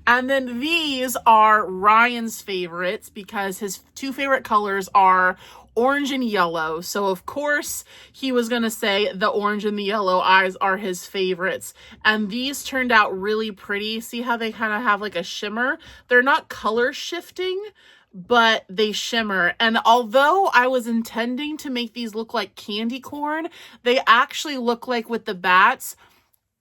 And then these are Ryan's favorites because his 2 favorite colors are orange and yellow. So of course he was going to say the orange and the yellow eyes are his favorites. And these turned out really pretty. See how they kind of have like a shimmer? They're not color shifting, but they shimmer. And although I was intending to make these look like candy corn, they actually look like, with the bats,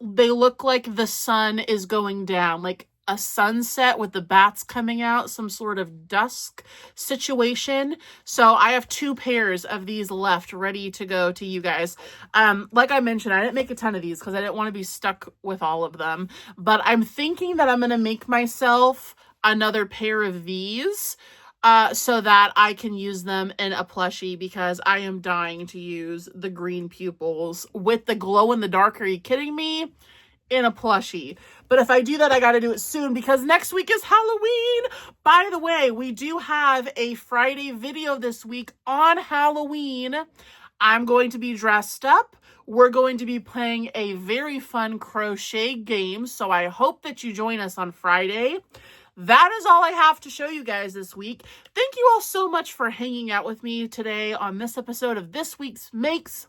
they look like the sun is going down. Like a sunset with the bats coming out, some sort of dusk situation. So I have 2 pairs of these left ready to go to you guys. Like I mentioned, I didn't make a ton of these because I didn't want to be stuck with all of them, but I'm thinking that I'm going to make myself another pair of these so that I can use them in a plushie, because I am dying to use the green pupils with the glow in the dark. Are you kidding me? In a plushie. But if I do that, I got to do it soon because next week is Halloween. By the way, we do have a Friday video this week on Halloween. I'm going to be dressed up. We're going to be playing a very fun crochet game, so I hope that you join us on Friday. That is all I have to show you guys this week. Thank you all so much for hanging out with me today on this episode of This Week's Makes.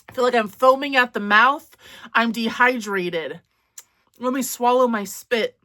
I feel like I'm foaming at the mouth. I'm dehydrated. Let me swallow my spit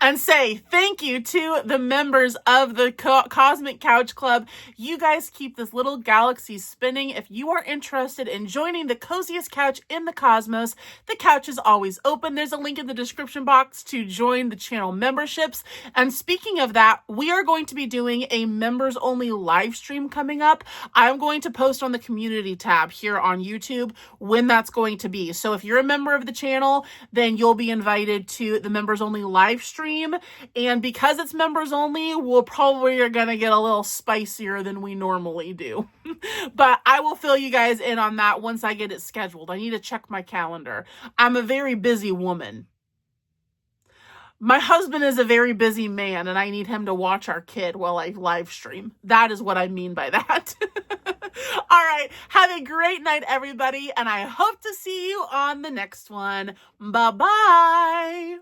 and say thank you to the members of the Cosmic Couch Club. You guys keep this little galaxy spinning. If you are interested in joining the coziest couch in the cosmos, the couch is always open. There's a link in the description box to join the channel memberships. And speaking of that, we are going to be doing a members only live stream coming up. I'm going to post on the community tab here on YouTube when that's going to be. So if you're a member of the channel, then you'll be invited to the members only live stream, and because it's members only, we'll probably are gonna get a little spicier than we normally do. But I will fill you guys in on that once I get it scheduled. I need to check my calendar. I'm a very busy woman. My husband is a very busy man, and I need him to watch our kid while I live stream. That is what I mean by that. All right. Have a great night, everybody, and I hope to see you on the next one. Bye-bye.